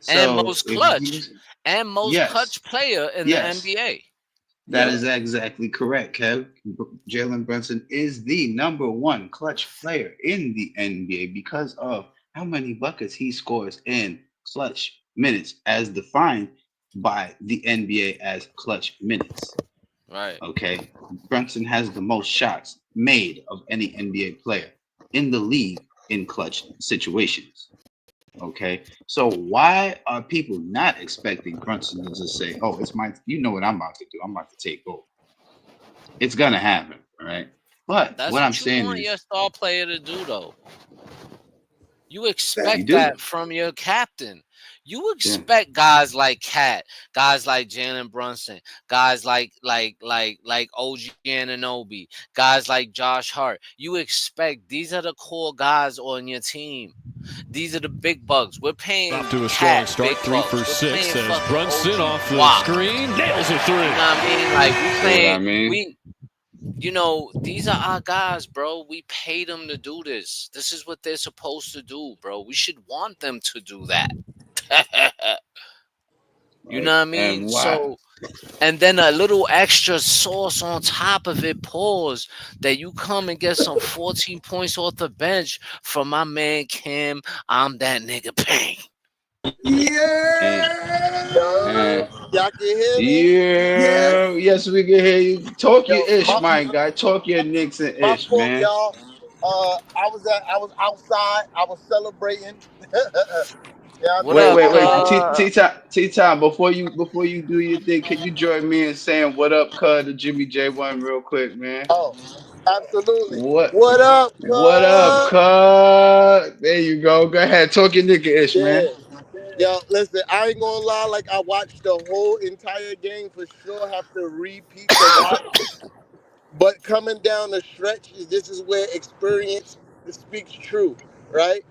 and So most if you clutch was and most yes, clutch player in the yes, NBA. that Yep. is exactly correct, Kev. Jalen Brunson is the number one clutch player in the NBA because of how many buckets he scores in clutch minutes, as defined by the NBA as clutch minutes. Right. Okay. Brunson has the most shots made of any NBA player in the league in clutch situations. Okay. So why are people not expecting Brunson to just say, oh, it's my, you know what I'm about to do? I'm about to take over. It's gonna happen, all right? But That's what I'm what you saying want your is, star player to do though. You you expect Facts. do, that from your captain. You yeah. expect guys like Cat, guys like Jalen Brunson, guys like OG Anunoby, guys like Josh Hart. You expect these are the core guys on your team. These are the big bucks. We're Off paying to a strong Cat start, big 3 bucks. for We're 6 paying as fucking Brunson OG off the Wop. screen nails a 3. You know what I mean? Like we See what I playing mean? we you know, these are our guys, bro. We pay them to do this. This is what they're supposed to do, bro. We should want them to do that. You know Right? what I And mean? why? So, and then a little extra sauce on top of it, pause, that you come and get some 14 points off the bench from my man Cam. I'm that nigga Payne. And Yeah. and Y'all can hear me? Yes. yeah, yes, we can hear you. Talk your Yo, ish, my guy. Talk your Knicks and my ish, fault, man. y'all. I was outside. I was celebrating. Yeah, What Wait, up, wait, I wait. was. T time. Before you do your thing, can you join me in saying what up, cuz, to Jimmy J1 real quick, man? Oh, absolutely. What What up, what up, cuz? cuz? There you go. Go ahead. Talk your nigga ish, man. Yeah. Yo, listen, I ain't gonna lie. Like, I watched the whole entire game for sure. Have to repeat the watch. But coming down the stretch, this is where experience speaks true, right?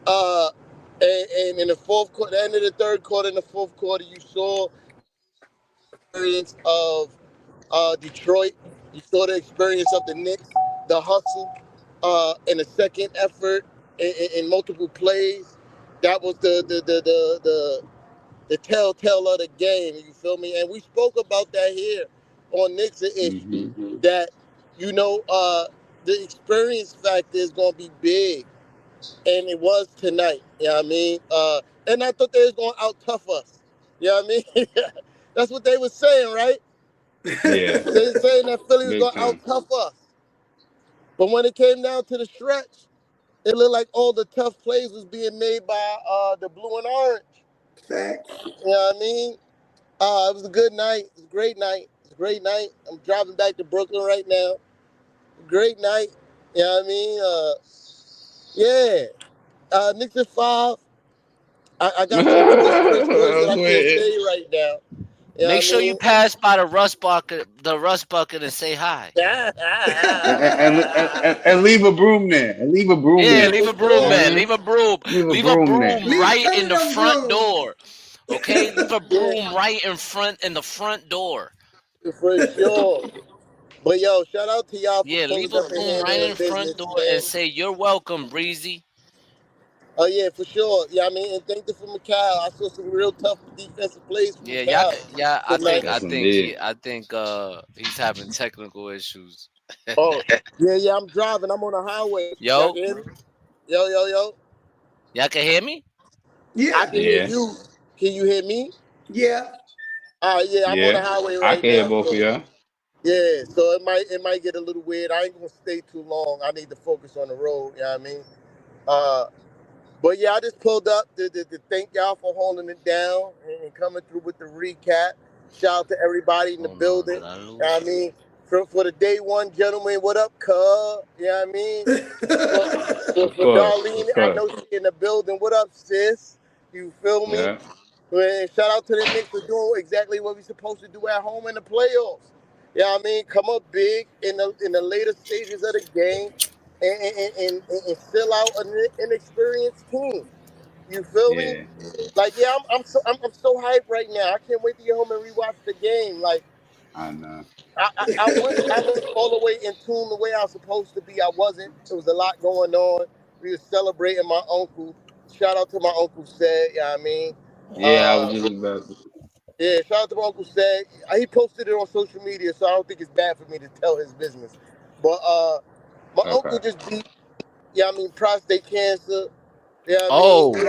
Uh, and in the fourth quarter, the end of the third quarter, in the fourth quarter, you saw experience of Detroit. You saw the experience of the Knicks, the hustle. in a second effort in multiple plays. That was the telltale of the game. You feel me? And we spoke about that here on Knicks ish. That you know the experience factor is gonna be big, and it was tonight. You know what I mean? And I thought they was gonna out tough us. You know what I mean? That's what they were saying, right? Yeah, They were saying that Philly was big gonna out time. tough us. But when it came down to the stretch, it looked like all the tough plays was being made by the blue and orange. Facts. You know what I mean? It was a good night. It was a great night. It was a great night. I'm driving back to Brooklyn right now. Great night. You know what I mean? Yeah. Knicks at 5. I got some Twitch words that I Go can't ahead. say right now. You know Make what I sure you mean? pass by the rust bucket, and say hi. And leave a broom there. And leave a broom Yeah, Yeah, there. leave for a broom, You know what I sure. man. mean? Leave a broom. Leave a Leave a broom there. broom Leave right some in of the them front brooms. door. Okay, leave a Yeah, broom right in the front door. for sure. But yo, shout out to y'all for Yeah, leave pulling a up and broom right handling in front business, door man. and say you're welcome, Breezy. Oh yeah, for sure. Yeah, I mean, and thank you for Mikal. I saw some real tough defensive plays from Yeah, y'all. Mikal Yeah, I think. tonight. I Yes, think indeed. he. I think. He's having technical issues. Oh, yeah, I'm driving. I'm on the highway. Y'all Yo, can hear me? Yo. y'all can hear me? I Yeah, can hear Yeah. you. Can you hear me? yeah. Yeah, I'm on the Yeah. highway I right can hear now. both of So y'all. yeah, so it might get a little weird. I ain't gonna stay too long. I need to focus on the road. You know what I mean? Uh, but yeah, I just pulled up to thank y'all for holding it down and coming through with the recap. Shout out to everybody in the Hold on, building. did I You know what I lose? mean? For the day one gentleman, what up, cuz? You know what I mean? For, Of for course. Darlene, Of I course. know she in the building. What up, sis? You feel me? Yeah. Man, shout out to the Knicks for doing exactly what we supposed to do at home in the playoffs. You know what I mean? Come up big in the later stages of the game and fill out an inexperienced team. You feel me? Yeah. Like, yeah, I'm so hyped right now. I can't wait to get home and rewatch the game. Like, I know. I wish I was all the way in tune the way I was supposed to be. I wasn't. There was a lot going on. We were celebrating my uncle. Shout out to my uncle said, you know what I mean? Yeah, I was Uh, just about to. yeah, shout out to my uncle said. He posted it on social media, so I don't think it's bad for me to tell his business. But my Okay. uncle just beat, yeah, I mean, prostate cancer. Yeah, I mean, Oh, he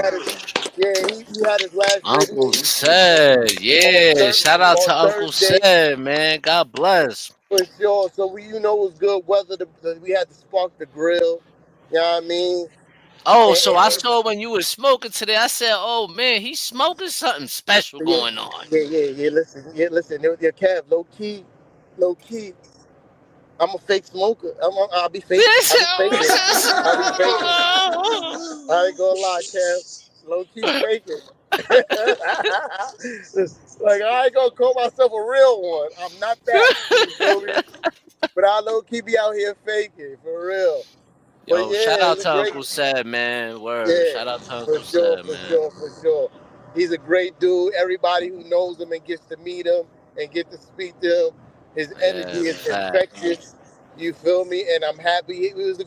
had his last Uncle radiation said. on Yeah, shout out to Uncle Thursday. said, man. God bless. For sure. So it was good weather. We had to spark the grill. You know what I mean? Oh, And, so I saw when you were smoking today. I said, "Oh man, he's smoking something special yeah, going on." Listen. Kev, low key. I'm a fake smoker. I'll be faking. I'll be faking. I'll be faking. I ain't gonna lie, Kev. Low key faking. Like I ain't gonna call myself a real one. I'm not that. You feel me? But I low key be out here faking for real. But Yo, shout yeah, it out was a to great. Uncle said, man. Word. Yeah, Shout out to for Uncle sure, said, for man. sure, for sure. He's a great dude. Everybody who knows him and gets to meet him and get to speak to him, his energy Yeah, is fact. infectious. You feel me? And I'm happy. It was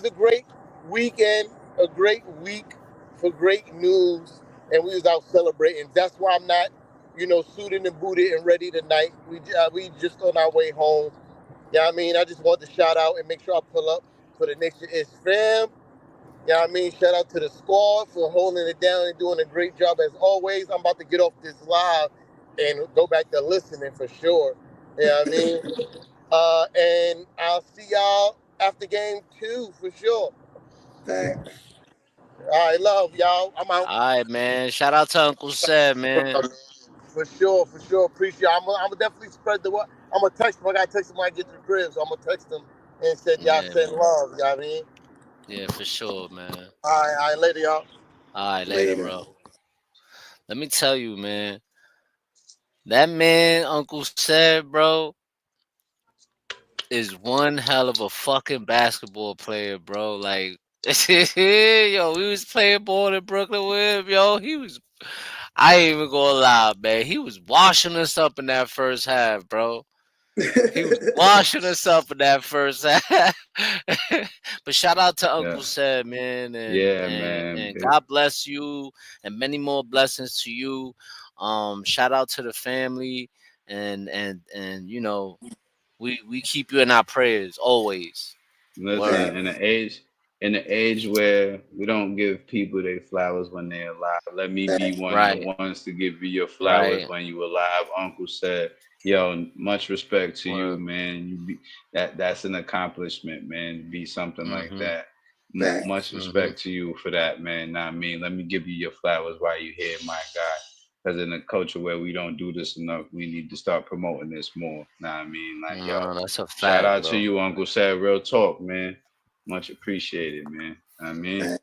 a great weekend, a great week for great news, and we was out celebrating. That's why I'm not, suited and booted and ready tonight. We just on our way home. Yeah, I mean, I just want to shout out and make sure I pull up for the next year. It's fam. Yeah, I mean, shout out to the squad for holding it down and doing a great job as always. I'm about to get off this live and go back to listening for sure. Yeah, I mean, and I'll see y'all after game 2 for sure. Facts. All right, love y'all. I'm out. All right, man. Shout out to Uncle said, man. For sure, for sure. Appreciate it. I'm gonna definitely spread the word. I'm gonna text him. I gotta text him when I get to the crib, so I'm gonna text him and said y'all Yeah, send man. love. You know what I mean? Yeah, for sure, man. All right, later, y'all. All right, later, Later. bro. Let me tell you, man. That man, Uncle said, bro, is one hell of a fucking basketball player, bro. Like, yo, we was playing ball in Brooklyn with him, yo. I ain't even gonna lie, man. He was washing us up in that first half, bro. He was washing himself in that first half. But shout out to Yeah. Uncle Seb, man, and Yeah, and man. and God bless you, and many more blessings to you. Shout out to the family, and we keep you in our prayers always. Word. Listen, in the age where we don't give people their flowers when they're alive, let me be one of the Right, ones to give you your flowers right. when you alive. Uncle said, "Yo, much respect to you, Word. man. That's an accomplishment, man. To be something like Mm-hmm. that. Facts. Much Mm-hmm. respect to you for that, man. Nah, I mean, let me give you your flowers while you're here, my guy. Because in a culture where we don't do this enough, we need to start promoting this more. Nah, I mean, like, yo." No, that's a Shout fact, out to bro. you, Uncle Sad. Real talk, man. Much appreciated, man. I mean, Facts.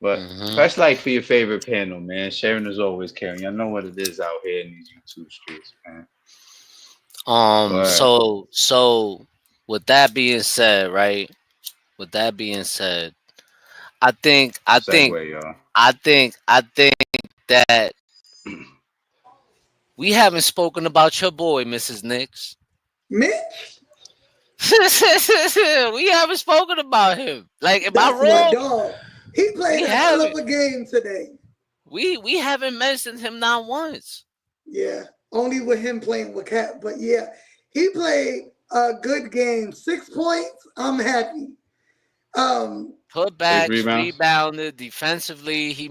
but Mm-hmm. press like for your favorite panel, man. Sharing is always caring. I know what it is out here in these YouTube streets, man. But So with that being said, right? With that being said, I think I think segue, y'all. I think that we haven't spoken about your boy, Mrs. Knicks. Mitch, We haven't spoken about him. Like, am I that's my wrong? dog. He We played a hell of haven't. a game today. We haven't mentioned him not once. Yeah, only with him playing with Cat. But yeah, he played a good game. 6 points. I'm happy. Um, Six Putbacks, rebounds. rebounded defensively. He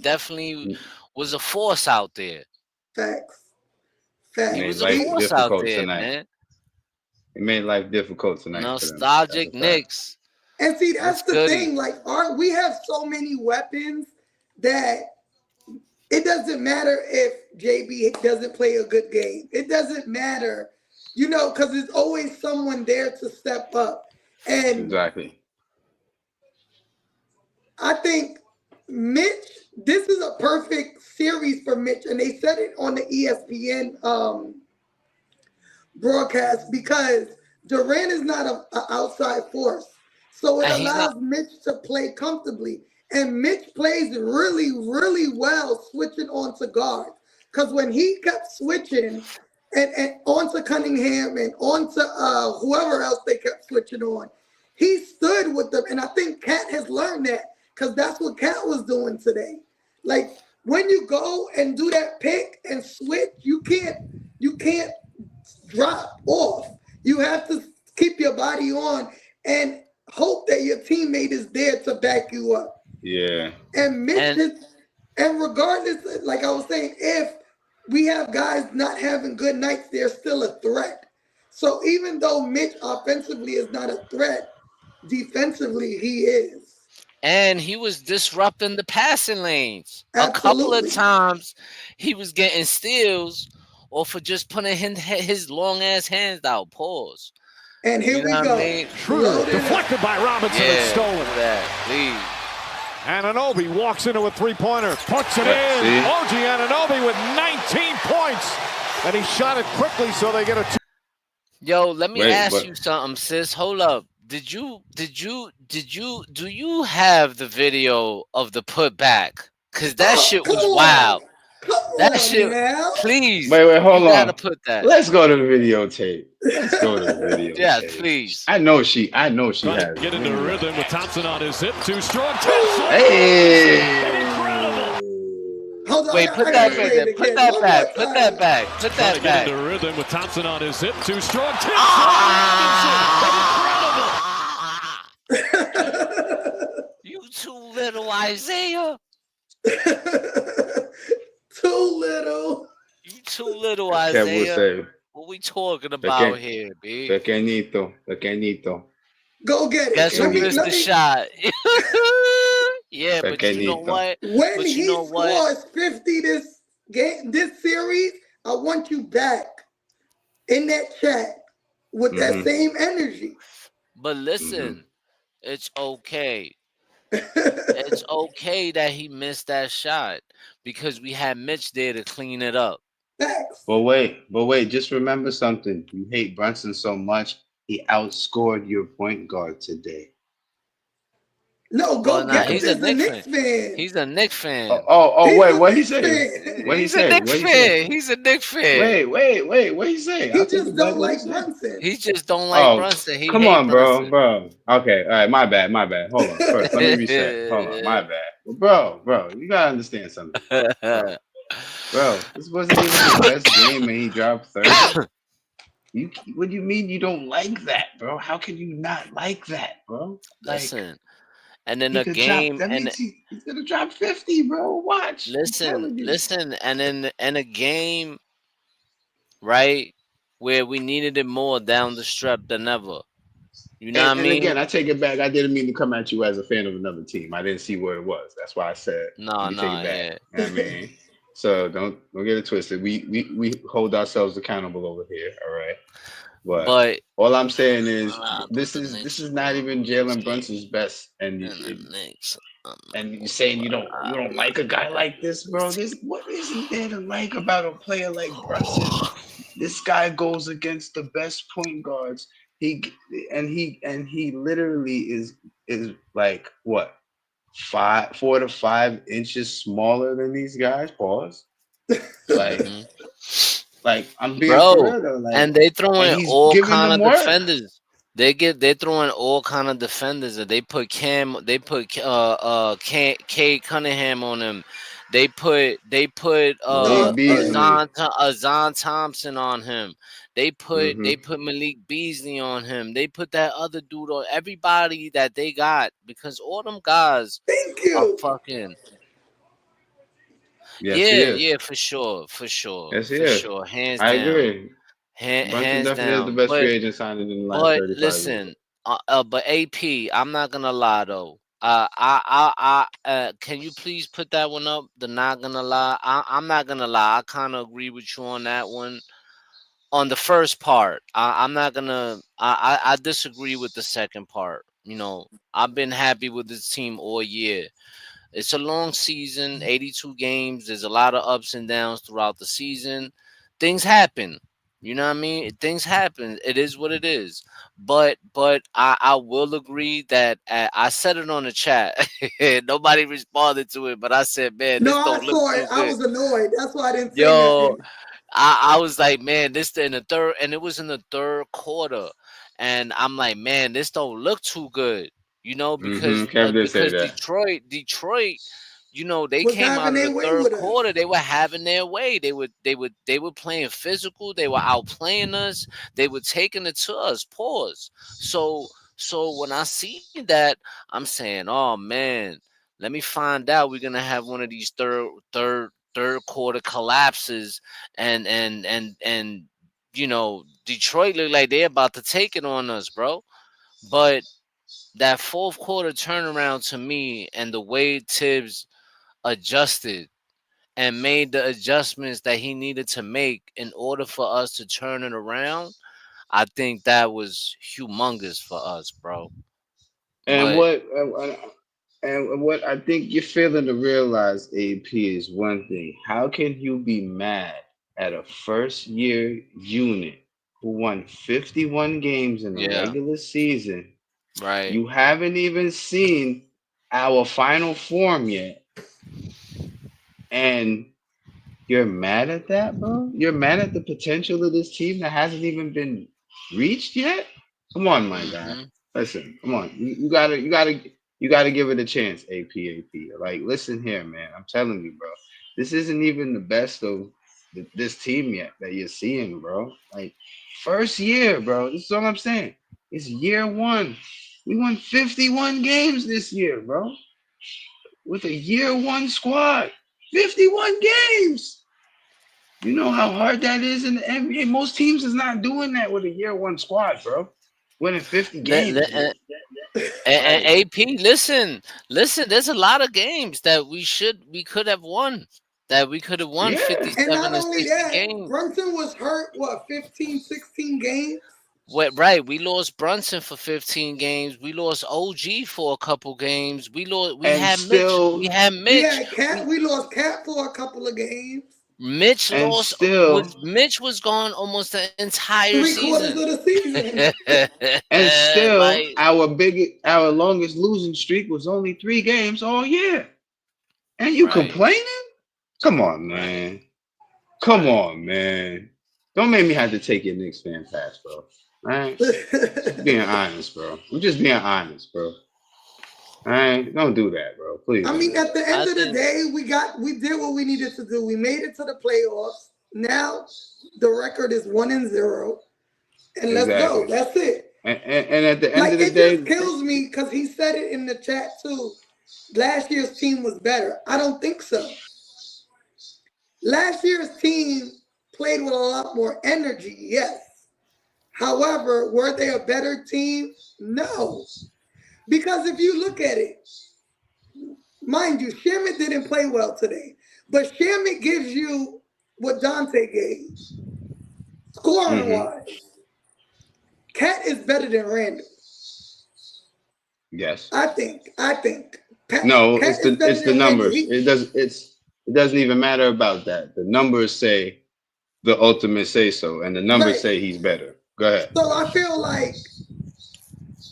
definitely was a force out there. facts, He He facts. made was a life He force out difficult there, tonight. man. He made life difficult tonight for them. That's a Nostalgic fact. Knicks. and see that's What's the goody? thing. Like, we have so many weapons that it doesn't matter if JB doesn't play a good game. It doesn't matter, because there's always someone there to step up. And Exactly. I think Mitch, this is a perfect series for Mitch, and they said it on the ESPN broadcast because Durant is not an outside force, so it And he's not. allows Mitch to play comfortably. And Mitch plays really, really well switching on to guard. Because when he kept switching and onto Cunningham and onto whoever else they kept switching on, he stood with them. And I think Cat has learned that because that's what Cat was doing today. Like when you go and do that pick and switch, you can't drop off. You have to keep your body on and hope that your teammate is there to back you up. Yeah. And Mitch And is, and regardless, like I was saying, if we have guys not having good nights, they're still a threat. So even though Mitch offensively is not a threat, defensively he is. and he was disrupting the passing lanes. A couple of Absolutely. times he was getting steals or for just putting his long ass hands out. Pause. And You here know we what I go. mean? Schroeder Loaded up. deflected by Robinson and Yeah, stolen. do that, please. Anunoby walks into a three-pointer, puts it Yeah, in. see? OG Anunoby with 19 points. And he shot it quickly so they get a two. Yo, let me Wait, ask but you something, sis. Hold up. Do you have the video of the putback? Cause that Oh, shit come was on. wild. Come That on shit, now. please, wait, you hold gotta on. put that. Let's go to the videotape. Let's go to the Yeah, videotape. please. I know she has Trying to it. get into rhythm with Thompson on his hip. Too strong. Hey. Incredible. Hold on, Wait, I put gotta that back play there. it Put again. that One more back. Put that time. back. Put Trying that to get back. into rhythm with Thompson on his hip. Too strong. Tips You too little, Isaiah. Too little. You too little, Kev would Isaiah. say, What we talking about pequeño, here, B? pequeñito. Go get it. Guess who Let me missed Pequeñito. let the me shot? Yeah, but you know Pequeñito. what? when But you he know what? scores 50 this series, I want you back in that chat with that Mm-hmm. same energy. But Mm-hmm. listen, it's okay. It's okay that he missed that shot because we had Mitch there to clean it up. Facts. But wait, just remember something. You hate Brunson so much, he outscored your point guard today. No, Well, Go nah, Guess he's a is a Knicks fan. Knicks fan. He's a Knicks Oh, fan. oh, oh, He's wait, a what he Knicks say? fan. What he He's a say? Knicks What he say? fan. He's a Knicks fan. Wait, what he say? I'll He take just it back. don't What he like say? Brunson. He just don't like Oh, Brunson. He come hate on, bro, Brunson. bro. Okay, all right, my bad. Hold on. First, let me reset. Hold on, my bad. Bro, you gotta understand something, bro. This wasn't even his best game, and he dropped 30. What do you mean you don't like that, bro? How can you not like that, bro? Like Listen, and in he a could drop. game, That and means he's gonna drop 50, bro. Watch. I'm listen, telling you. listen, and in a game, right, where we needed it more down the stretch than ever. You know what I And mean? again, I take it back. I didn't mean to come at you as a fan of another team. I didn't see what it was. That's why I said, No, let me take no, it back. yeah. You know what I mean? So don't get it twisted. We hold ourselves accountable over here, all right? But But all I'm saying is I thought this the is Knicks not were even losing, Jalen Brunson's best, and and the Knicks. I'm not you're saying gonna you don't like a guy like this, bro. This what isn't there to like about a player like Brunson? This guy goes against the best point guards. He and he literally is like what 4 to 5 inches smaller than these guys. Pause. lie. Like I'm being for Bro, real though. and Like they and throwing he's all giving kind them of work. defenders. They throwing all kind of defenders. They put K Cunningham on him. They put Malik Beasley. Azan Thompson on him. They Hmm. put Malik Beasley on him. They put that other dude on everybody that they got because all them guys Thank are you. fucking. Yes, he Yeah, is. yeah, Yes, he for is. sure, hands I down. agree. Brunson Hands definitely is the down. best free agent signing in the last But 35 years. listen, but AP, I'm not gonna lie though. Can you please put that one up? The not gonna lie. I'm not gonna lie. I kind of agree with you on that one. On the first part, I'm not gonna. I disagree with the second part. I've been happy with this team all year. It's a long season, 82 games. There's a lot of ups and downs throughout the season. Things happen. You know what I mean? Things happen. It is what it is. But I will agree that I said it on the chat. Nobody responded to it, but I said, man, No, this I don't look saw it. too I good. was annoyed. That's why I didn't say Yo, nothing. I was like, man, this in the third, and it was in the third quarter, and I'm like, man, this don't look too good, Hmm. because Kev did say that. Detroit, they Was came out having of the their way third with us. quarter, they were having their way, they were playing physical, they were outplaying us, they were taking it to us. Pause. So when I seen that, I'm saying, oh man, let me find out we're gonna have one of these third quarter collapses and Detroit look like they're about to take it on us, bro. But that fourth quarter turnaround to me and the way Tibbs adjusted and made the adjustments that he needed to make in order for us to turn it around, I think that was humongous for us, bro. And But what I think you're failing to realize, AP, is one thing. How can you be mad at a first year unit who won 51 games in the yeah, regular season? right. You haven't even seen our final form yet, and you're mad at that, bro? You're mad at the potential of this team that hasn't even been reached yet? Come on, my guy. Hmm. Listen, come on. You gotta give it a chance, AP. Like, listen here, man. I'm telling you, bro. This isn't even the best of this team yet that you're seeing, bro. Like, first year, bro. This is all I'm saying. It's year one. We won 51 games this year, bro. With a year one squad. 51 games. You know how hard that is in the NBA. Most teams is not doing that with a year one squad, bro. Winning 50 games, bro. And Like, AP, listen. There's a lot of games that we could have won. That we could have won yeah. And not 57 and only 60 that, games. Brunson was hurt, what, 15, 16 games? What, right? We lost Brunson for 15 games. We lost OG for a couple games. We lost. We And had Mitch. We still, had We Mitch. had Cat. We We lost Cat for a couple of games. Mitch And lost. still, Mitch was gone almost the entire 3/4 season. of the season. and still, Like, our longest losing streak was only 3 games all year. And you right, complaining? Come on, right, man. Come right. on, man. Don't make me have to take your Knicks fan pass, bro. All right? Just being honest, bro. I'm just being honest, bro. All right? Don't do that, bro. Please I don't mean, do at that. the I end of the think day, we did what we needed to do. We made it to the playoffs. Now the record is 1-0, and let's go. Exactly. That's it. And at the end Like of the it just day, kills me because he said it in the chat too. Last year's team was better. I don't think so. Last year's team played with a lot more energy, yes. However, were they a better team? No. Because if you look at it, mind you, Shamit didn't play well today. But Shamit gives you what Dante gave, scoring hmm wise. Cat is better than Randall. yes. I think. No, Cat is better it's the than Randall. numbers. It doesn't even matter about that. The numbers say the ultimate say so, and the numbers Right. say he's better. Go ahead. So I feel like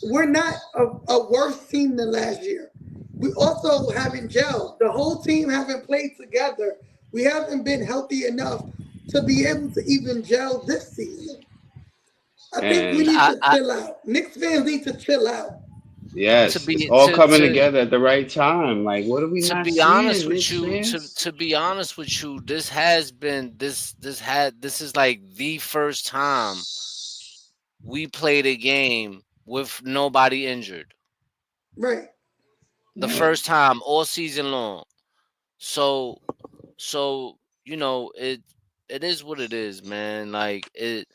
we're not a worse team than last year. We also haven't gelled. The whole team haven't played together. We haven't been healthy enough to be able to even gel this season. I think we And need to I chill out. Knicks fans need to chill out. to yes, it's be all coming together at the right time. Like, what are we to not be honest seeing, with Knicks you, fans? to be honest with you, this has been this is like the first time we played a game with nobody injured. Right. The Right. first time all season long. So so it is what it is, man. Like it,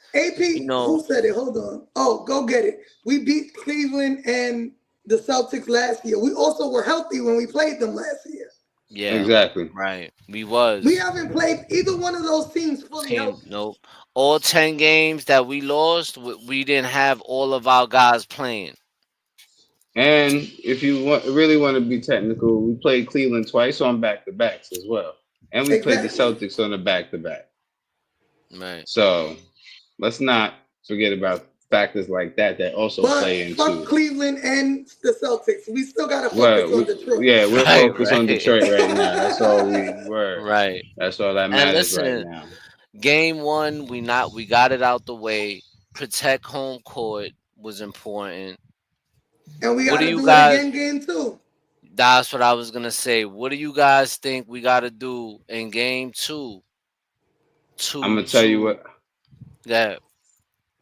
you AP, know, who said it? Hold on. Oh, go get it. We beat Cleveland and the Celtics last year. We also were healthy when we played them last year. yeah, Exactly. right. We We was haven't played either one of those teams fully team. healthy. Nope. All 10 games that we lost, we didn't have all of our guys playing. And if you really want to be technical, we played Cleveland twice on back to backs as well, and we played the Exactly. Celtics on a back to back. Right. So let's not forget about factors like that also play But fuck into. Cleveland and the Celtics. We still gotta focus Well, on Detroit. yeah, we're Right. focused on Right. Detroit right now. That's all we were. Right. That's all that And matters right listen, now. game one, we got it out the way. Protect home court was important. And we What do gotta you do it guys? again game two. That's what I was gonna say. What do you guys think we got to do in game two I'm to gonna tell you what, that?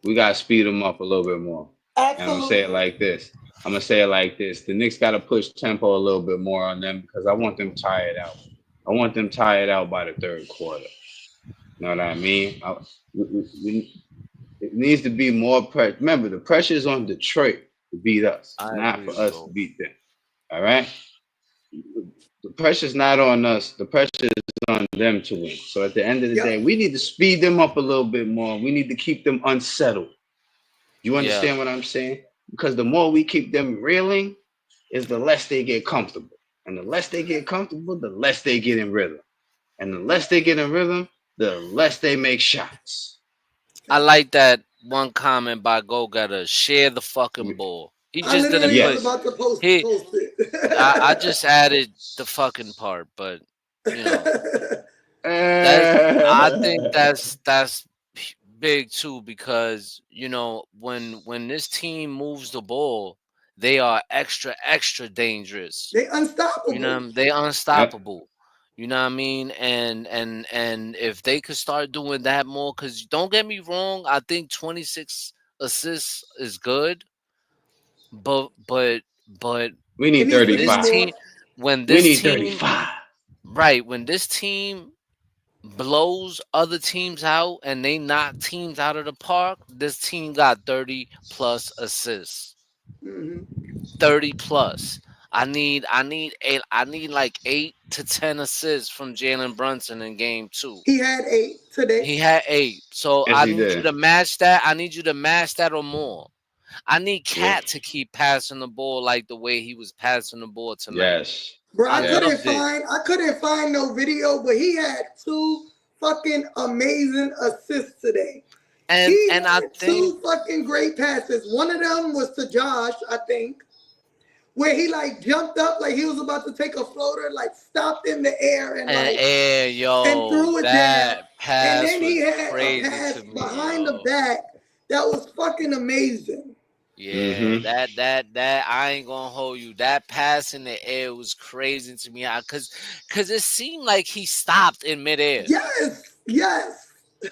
we gotta speed them up a little bit more. And I'm gonna say it Absolutely. like this. I'm gonna say it like this. The Knicks gotta push tempo a little bit more on them because I want them tired out. I want them tired out by the third quarter. You know what I mean? It needs to be more pressure. Remember, the pressure is on Detroit to beat us, I not for agree, us to bro. beat them. All right? The pressure's not on us. The pressure is on them to win. So at the end of the day, Yep. we need to speed them up a little bit more. We need to keep them unsettled. You Yeah, understand what I'm saying? Because the more we keep them reeling, is the less they get comfortable. And the less they get comfortable, the less they get in rhythm. And the less they get in rhythm, the less they make shots. I like that one comment by Go Getter. Share the fucking ball. He I just didn't literally was put Yes. about to post he. I it. just added the fucking part, but you know that's. I think Uh, that's big too because when this team moves the ball, they are extra dangerous. They You know, unstoppable. they yep. unstoppable. You know what I mean? And if they could start doing that more, because don't get me wrong, I think 26 assists is good, but We It need needs to when be this 35. more. team when We this need team 35. right when this team blows other teams out and they knock teams out of the park, this team got 30 plus assists. Hmm. 30 plus. I need like 8 to 10 assists from Jalen Brunson in game two. He had 8 today. He had 8. So Yes, I he need you did. to match that. I need you to match that or more. I need Yep. Cat to keep passing the ball like the way he was passing the ball tonight. Yes. Bro, I Yes. loved it. I couldn't find no video, but he had 2 fucking amazing assists today. And He I had think two fucking great passes. One of them was to Josh, I think, where he like jumped up like he was about to take a floater, like stopped in the air and like and yo, threw it down. that And pass then he was had a crazy pass to me, behind the yo. back that was fucking amazing. Yeah, that I ain't gonna hold you. That pass in the air was crazy to me. Cause it seemed like he stopped in midair. Yes, yes.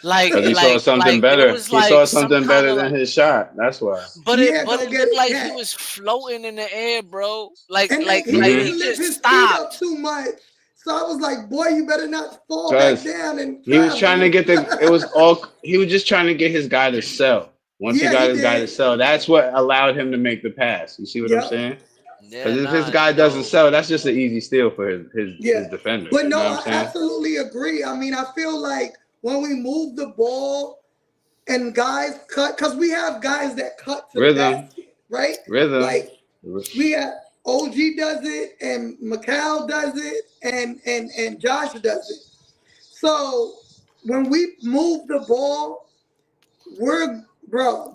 Like Because he saw like something like it better. was He saw like some something kind better of than like, his shot. That's why. Yeah, but go it get looked it, like he cat. was floating in the air, bro. Like And then like he like Mm-hmm. he didn't lift just his feet up stopped. too much. So I was like, boy, you better not fall back Because down and he was trying to travel. get it was all, he was just trying to get his guy to sell. Once he Yeah, got he his guy to did. sell, that's what allowed him to make the pass. You see what I'm Yep. saying? Yeah, Because if his nah, guy doesn't sell, that's just an easy steal for Yeah. his defender. But You no, know what I'm I saying? absolutely agree. I mean, I feel like when we move the ball and guys cut, because we have guys that cut to the Rhythm, basket, right? rhythm. Like we have OG does it and McCall does it and Josh does it. So when we move the ball,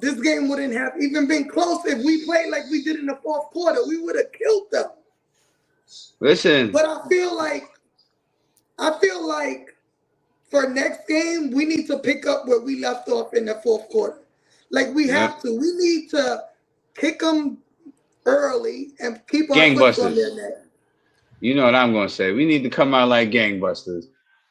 this game wouldn't have even been close if we played like we did in the fourth quarter. We would have killed them. Listen, But I feel like for next game, we need to pick up where we left off in the fourth quarter. Like we yep. have to. We need to kick them early and keep our foot on Gangbusters. their neck. You know what I'm gonna say. We need to come out like gangbusters.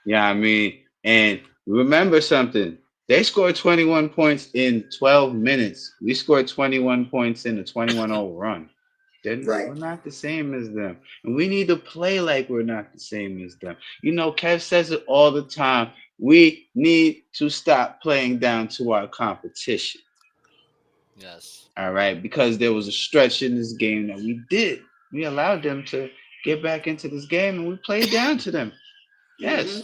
Yeah, I mean, and remember something. They scored 21 points in 12 minutes. We scored 21 points in a 21-0 run. Right. We're not the same as them. And we need to play like we're not the same as them. You know, Kev says it all the time. We need to stop playing down to our competition. yes. All right, because there was a stretch in this game that we did. We allowed them to get back into this game, and we played down to them. Mm-hmm. Yes,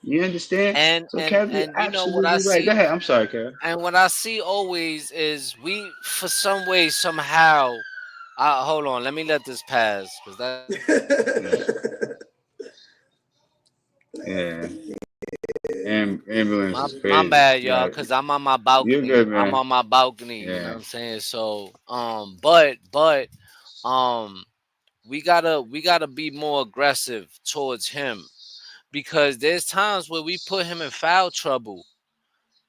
you understand. And So, and Kev, you're and you know what I absolutely right. Go see, ahead. I'm sorry, Kev. and what I see always is we for some way somehow. Hold on, let me let this pass because that Yeah, yeah. Ambulance is my crazy. bad, y'all, Yeah, because I'm on my you're balcony. good, I'm man. on my balcony. You know Yeah. what I'm saying? So but um, we gotta be more aggressive towards him because there's times where we put him in foul trouble.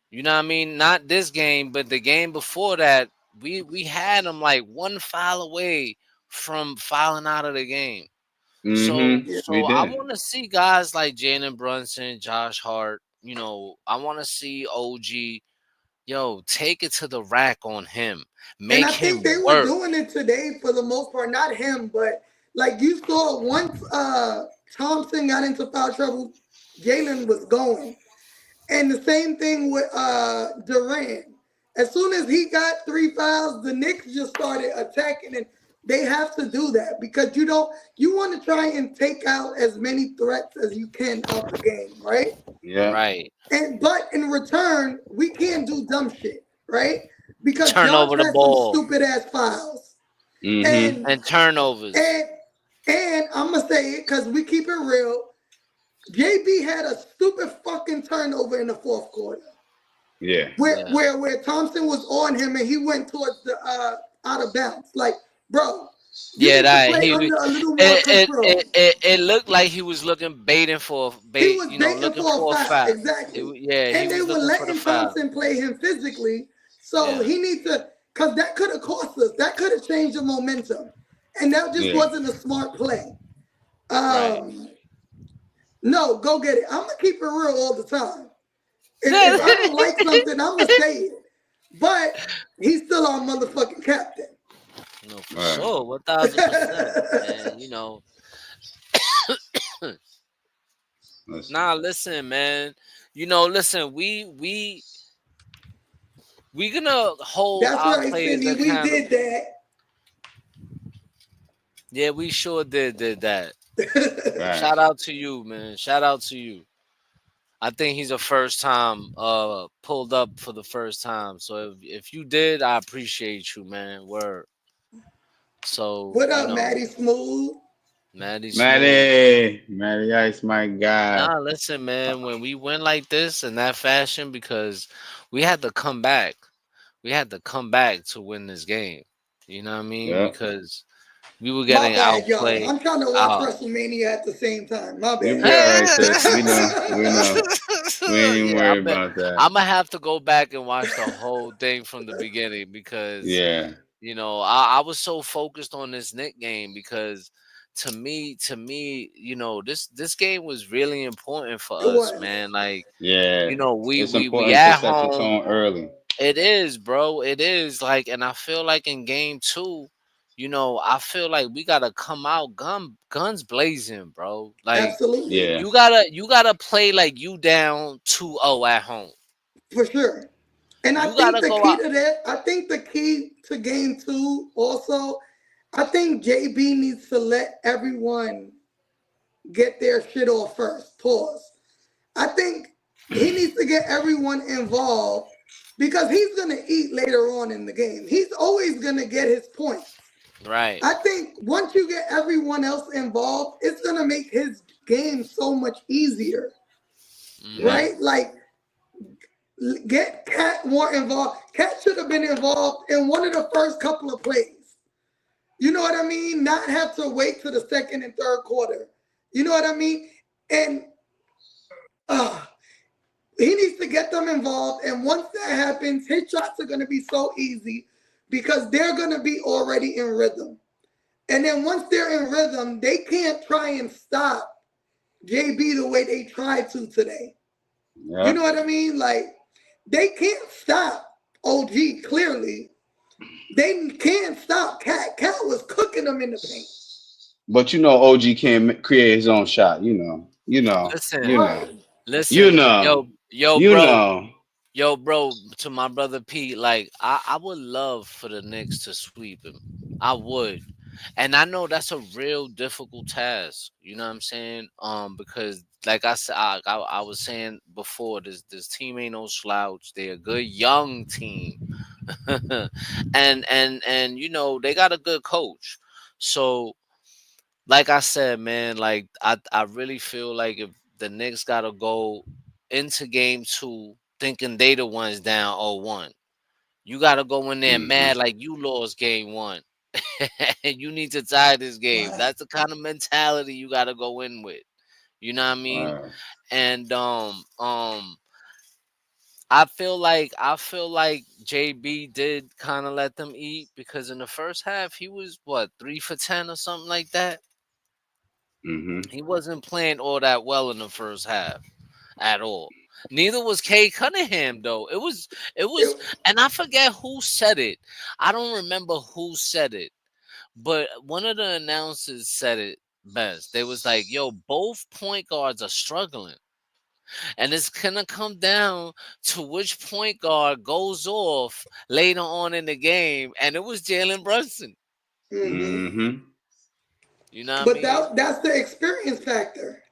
You know what I mean? Not this game, but the game before that, we had him like one foul away from fouling out of the game. So Mm-hmm. Yeah. We so I did. want to see guys like Jalen Brunson, Josh Hart. I want to see OG. Yo, take it to the rack on him. And Make I think him they were work. doing it today for the most part. Not him, but like you saw once Thompson got into foul trouble, Jalen was going. And the same thing with Durant. As soon as he got 3 fouls, the Knicks just started attacking, and they have to do that because you want to try and take out as many threats as you can out the game, right? Yeah. Right. But in return, we can't do dumb shit, right? Because Turn Josh over the has some ball stupid ass fouls. Mm-hmm. And and turnovers. and and I'm gonna say it because we keep it real. JB had a stupid fucking turnover in the fourth quarter. Yeah. Where Yeah. where Thompson was on him and he went towards the out of bounds. Like, bro, you Yeah, need to that play he under a little more control. it looked like he was looking baiting for He bait, was baiting looking for a for a foul, foul. exactly. Yeah, he And they was were looking for the letting foul. Thompson play him physically. So Yeah. he needs to, because that could have cost us. That could have changed the momentum. And that just Yeah. wasn't a smart play. Right. No, go get it. I'm gonna keep it real all the time. If I don't like something, I'm gonna say it. But he's still our motherfucking captain. No, for All right. sure, 1,000%. And Listen. nah, listen, man. Listen, we gonna hold That's our right, players Cindy. We did accountable. Yeah, we sure did that. that. Right. Shout out to you, man. Shout out to you. I think he's a first time pulled up for the first time. So if you did, I appreciate you, man. Word. So, What up, Maddie Smooth? Matty Smooth. Matty Ice, my guy. Nah, listen, man. When we win like this in that fashion, because we had to come back, we had to come back to win this game. You know what I mean? Yep. Because we were My getting bad, y'all. outplayed. I'm trying to watch Out. WrestleMania at the same time. My You bad. be alright, sis. We know. We know. We ain't even Yeah, worried about that. I'm gonna have to go back and watch the whole thing from the beginning because Yeah. I was so focused on this Nick game because to me, this game was really important for It us, was. man. Like, Yeah. we It's we important to at set the home. tone early. It is, bro. It is like, and I feel like in game two, I feel like we gotta come out guns blazing, bro. Like Absolutely. Yeah. you gotta play like you down 2-0 at home. For sure. And I You think gotta the go key out. to that, I think the key to game two also, I think JB needs to let everyone get their shit off first. Pause. I think he needs to get everyone involved because he's going to eat later on in the game. He's always going to get his points. Right. I think once you get everyone else involved, it's going to make his game so much easier, Yeah. right? Like, get Cat more involved. Cat should have been involved in one of the first couple of plays. You know what I mean? Not have to wait to the second and third quarter. You know what I mean? And uh, he needs to get them involved. And once that happens, his shots are going to be so easy because they're going to be already in rhythm. And then once they're in rhythm, they can't try and stop JB the way they tried to today. You Yeah. know what I mean? Like, they can't stop OG, clearly. They can't stop Cat. Cat was cooking them in the paint. But OG can't create his own shot. You know. You Listen, know. Right. You listen, know. yo, You bro. know. Yo, bro, to my brother Pete, like I would love for the Knicks to sweep him. I would. And I know that's a real difficult task. You know what I'm saying? Because like I said, I was saying before, this team ain't no slouch. They're a good young team. and they got a good coach. So like I said, man, like I really feel like if the Knicks gotta go into game two thinking they the ones down 0-1. You gotta go in there Hmm. mad like you lost game one. And you need to tie this game. Right. That's the kind of mentality you gotta go in with. You know what I mean? Right. And I feel like JB did kind of let them eat because in the first half he was what 3 for 10 or something like that. Hmm. He wasn't playing all that well in the first half at all. Neither was Kay Cunningham though. It was It, and I forget who said it. I don't remember who said it, but one of the announcers said it best. They was like, "Yo, both point guards are struggling." And it's gonna come down to which point guard goes off later on in the game, and it was Jalen Brunson. mhm. Hmm. You know what I But mean? that's the experience factor.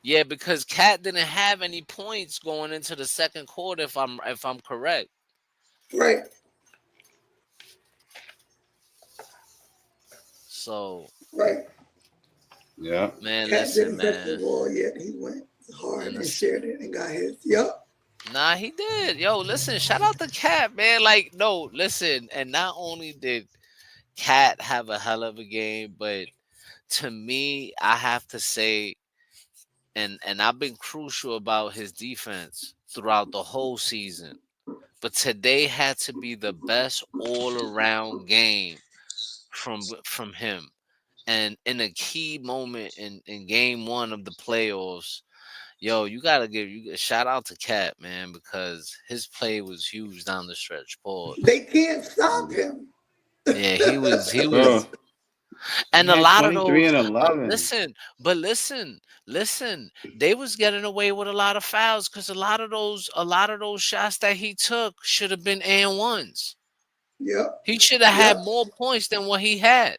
Yeah, because Cat didn't have any points going into the second quarter, if I'm correct. Right. So, Right. Yeah. man, Cat listen, didn't touch the man. ball yet. He went hard And and this, shared it and got his. Yup. nah, he did. Yo, listen, shout out to Cat, man. Like, no, listen, and not only did Cat have a hell of a game, but to me, I have to say, and I've been crucial about his defense throughout the whole season. But today had to be the best all around game from him. And in a key moment in game one of the playoffs, yo, you gotta give you a shout out to Cat, man, because his play was huge down the stretch. Pause. They can't stop him. Yeah, he was Bro, he and a had lot of 23 those and 11. listen, they was getting away with a lot of fouls because a lot of those shots that he took should have been and ones. Yep. He should have had Yep. more points than what he had.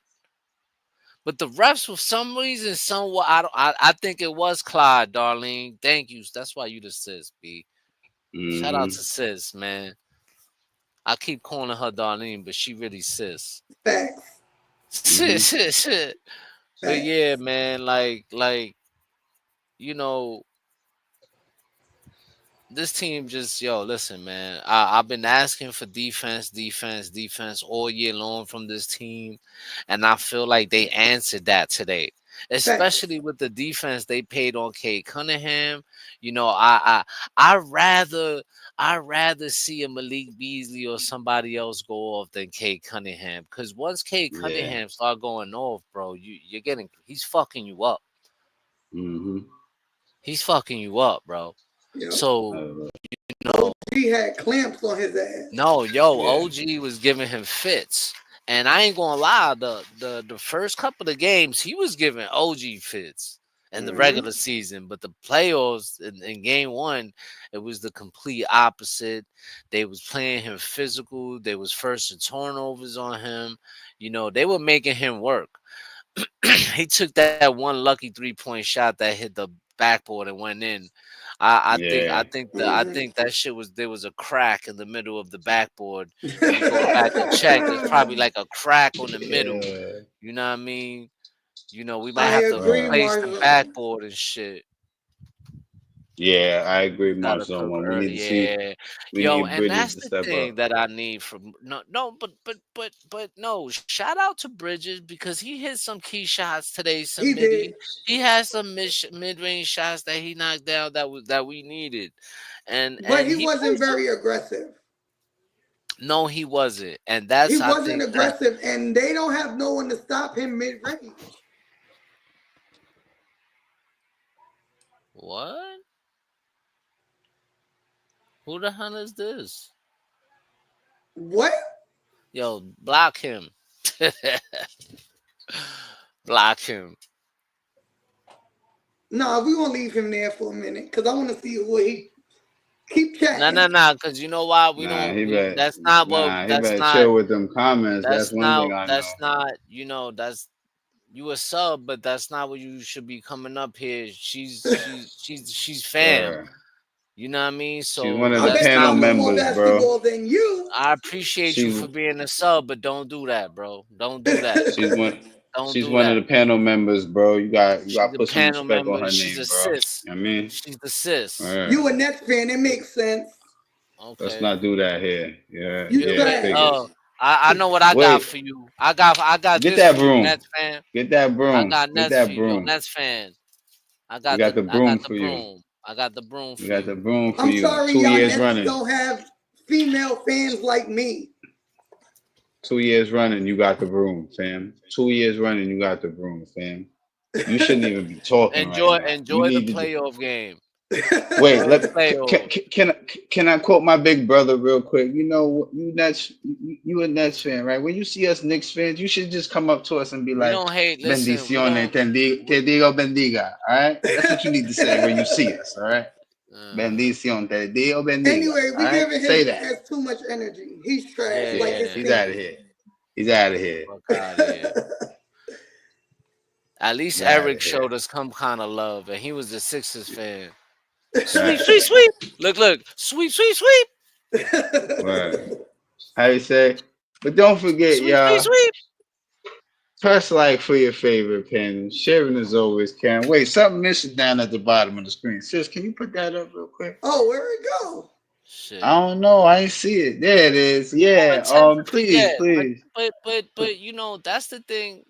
But the refs, for some reason, somewhat, I think it was Clyde, Darlene. Thank you. That's why you the sis, B. Shout out Hmm. to sis, man. I keep calling her Darlene, but she really sis. Facts. Hmm. Shit. But yeah, Facts. man, like you know, this team just listen, man. I've been asking for defense, defense, defense all year long from this team, and I feel like they answered that today. Facts. Especially with the defense they paid on Kate Cunningham. I rather see a Malik Beasley or somebody else go off than Kate Cunningham. Because once Kate Yeah. Cunningham start going off, bro, he's fucking you up. Mm-hmm. He's fucking you up, bro. Yep. So you know. OG had clamps on his ass. No, yo, Yeah. OG was giving him fits. And I ain't gonna lie, the first couple of games he was giving OG fits in the Hmm. regular season, but the playoffs in game one, it was the complete opposite. They was playing him physical. They was first and turnovers on him. They were making him work. He took that one lucky 3-point shot that hit the backboard and went in. I think Yeah. I think the I Hmm. think that shit was there was a crack in the middle of the backboard. If you go back and check, there's probably like a crack on the middle. Yeah. You know what I mean? We might I have to agree, Right. replace the Marzo. backboard and shit. Yeah, I agree, Gotta Marcel. cook Man. We need to early, see. yeah. We Yo, need and Bridges that's to the step thing up. that I need from no, but no. Shout out to Bridges because he hit some key shots today, He some did, midi. He had some mid range shots that he knocked down that we needed, and but and he he wasn't plays some. very aggressive. No, he wasn't, and He that's I wasn't think that aggressive, and they don't have no one to stop him mid range. what? Who the hell is this? What? Yo, block him. Block him. Nah, we gonna leave him there for a minute because I want to see who he keep No, chatting. no, no. Because you know why we Nah, don't. he We bet. that's not what. Nah, he That's better not. chill with them comments. That's That's one not. thing I know. That's not. That's you a sub, but that's not what you should be coming up here. She's fam. Word. You know what I mean? She's one So of I the that's bet you I panel not what know you. more members, bro. basketball than you. I appreciate you She's for being a sub, but don't do that, bro. Don't do that. she's one Don't she's do one of that. the panel members, bro. You got She's to a put some panel respect on member. her She's a name, bro. sis. You know what I mean? She's the sis. Word. You a Nets fan? It makes sense. Let's Okay. not do that here. Yeah, You yeah, trash. figures. I know what I got Wait, for you. I got get this that for you, broom. Nets fan. Get that I broom. got Get Nets for that you, yo, broom. Nets fan. I We got got the the I broom got the for you. broom. I got the broom We for got the you. broom for I'm you. sorry, Two y'all years Nets running. don't have female fans like me. 2 years running, you got the broom, fam. 2 years running, you got the broom, fam. You shouldn't even be talking right Enjoy now. You enjoy the need to playoff game. wait. Enjoy the Let playoff. can I quote my big brother real quick? You know, you a Nets fan, right? When you see us Knicks fans, you should just come up to us and be We like, don't hate. Listen, we "Bendiciones, don't. te We, digo bendiga." All right, that's what you need to say when you see us. All right, uh, bendición, te digo bendiga. Anyway, All we right, giving say his that. ass too much energy. He's trash, like Yeah, his yeah. he's out of team. here. He's out of here. Fuck out of here. At least He's out Eric of here. showed us some kind of love, and he was a Sixers fan. Sweep, sweep, Facts. sweep. Look. Sweep, sweep, sweep. Right. How you say? But don't forget, Sweep, sweep, y'all. sweep. Press like for your favorite pen. Sharing as always can. Wait, something missing down at the bottom of the screen. Sis, can you put that up real quick? Oh, where'd it go? I Shit. don't know. I ain't see it. There it is. People Yeah. tend to Please, forget, please. but that's the thing.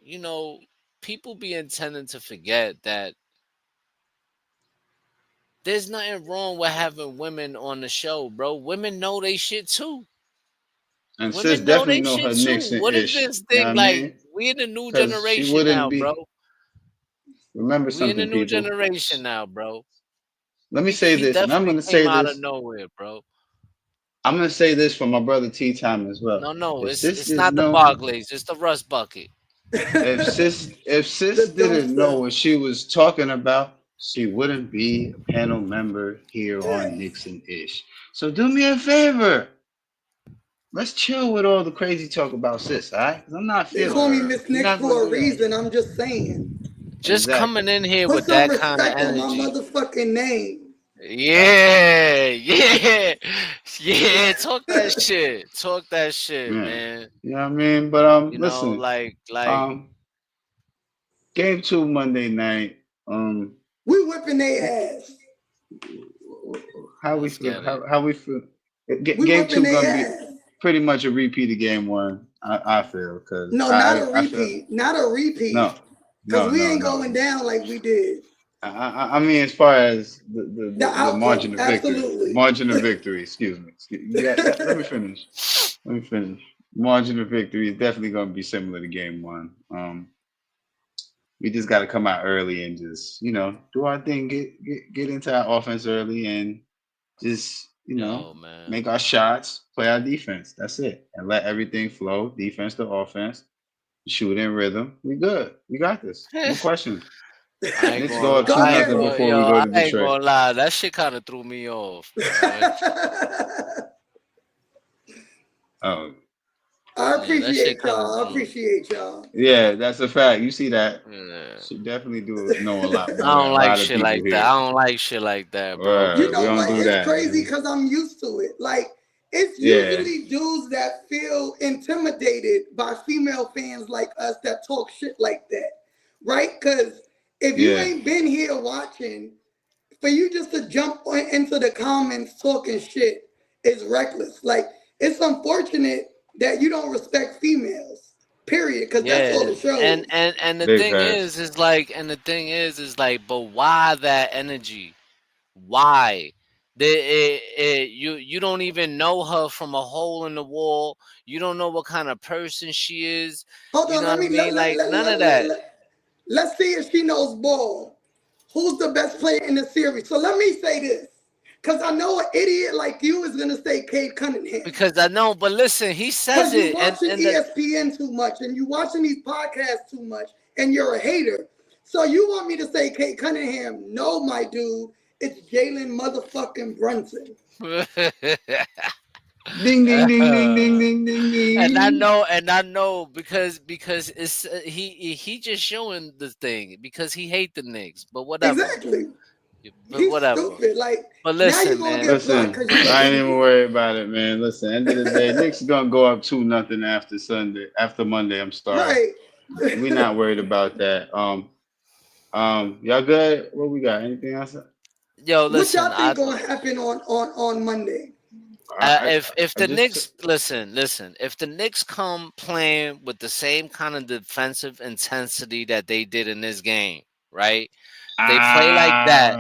People be intending to forget that there's nothing wrong with having women on the show, bro. Women know they shit too. And sis Women know definitely they know shit her too. Knicks and What is ish. this You know what thing I like? mean? We in the new Because she generation wouldn't now, be. bro. Remember We in the something, new people. generation now, bro. Let me He say he this, and I'm definitely gonna came say out of this. nowhere, bro. I'm gonna say this for my brother T Time as well. No, If it's sis it's didn't not the know, Barclays, it's the Rust Bucket. if sis The didn't know dumpster. what she was talking about, she wouldn't be a panel member here on Yes. Nixon Ish. So do me a favor. Let's chill with all the crazy talk about sis, all right? Because I'm not They feeling call me her. Miss We're Nix not gonna for a do that reason. here. I'm just saying. Just coming Exactly. in here Put with some that kind of respect on my energy. motherfucking name. Yeah, yeah, yeah. Talk that shit. Talk that shit, Yeah. man. You know what I mean? But listen, Like um, Game 2 Monday night. We whipping their ass. How we Let's feel? get it. How we feel? We Game whipping 2 gonna their be ass. pretty much a repeat of game 1. I feel because No, not a I feel repeat. Not a repeat. no, Because no, we no, ain't no. going down like we did. I mean, as far as The the outcome, margin of victory, absolutely. margin of victory. Excuse me. Let me finish. Let me finish. Margin of victory is definitely going to be similar to game 1. We just got to come out early and just do our thing, get into our offense early, and just Yo, man. make our shots, play our defense. That's it, and let everything flow. Defense to offense, shoot in rhythm. We good. We got this. No question. Knicks go up Go 2-0 ahead. before we go I to ain't Detroit. gonna lie. That shit kind of threw me off, bro. Oh, I Yeah, that shit appreciate kind of y'all. I threw. appreciate y'all. yeah, that's a fact. You see that? Yeah. Should definitely know a lot I more than don't a like lot of shit people like that. I here. don't like shit like that, bro. You We know don't what? do It's that, crazy man. because I'm used to it. Like, it's Yeah, usually dudes that feel intimidated by female fans like us that talk shit like that, right? Because if you yeah. ain't been here watching, for you just to jump into the comments talking shit is reckless. Like, it's unfortunate that you don't respect females, period, because that's all Yeah, it shows. and the Big thing facts. is like, but why that energy? Why? You don't even know her from a hole in the wall. You don't know what kind of person she is. Hold You on, know let what I me let, mean? let, Like let, none of let, let, that. let, let's see if she knows ball. Who's the best player in the series? So let me say this, because I know an idiot like you is gonna say Cade Cunningham. Because I know, but listen, he says Because you it, watching and the ESPN too much and you watching these podcasts too much and you're a hater. So you want me to say Cade Cunningham? No, my dude. It's Jalen motherfucking Brunson. Ding, ding, ding, ding, ding, ding, ding, ding. and I know because it's he just showing the thing because he hate the Knicks, but whatever, Exactly. but He's whatever. stupid. Like, But now you're listen, gonna man. get blocked Listen, because you're an I ain't even idiot. worried about it, man. Listen, end of the day, Knicks gonna go up 2-0 after Sunday, after Monday. I'm sorry. Right. We're not worried about that. Y'all good? What we got? Anything else? Yo, What listen, y'all think gonna happen on Monday? if I the just Knicks listen, if the Knicks come playing with the same kind of defensive intensity that they did in this game, right? They play like that.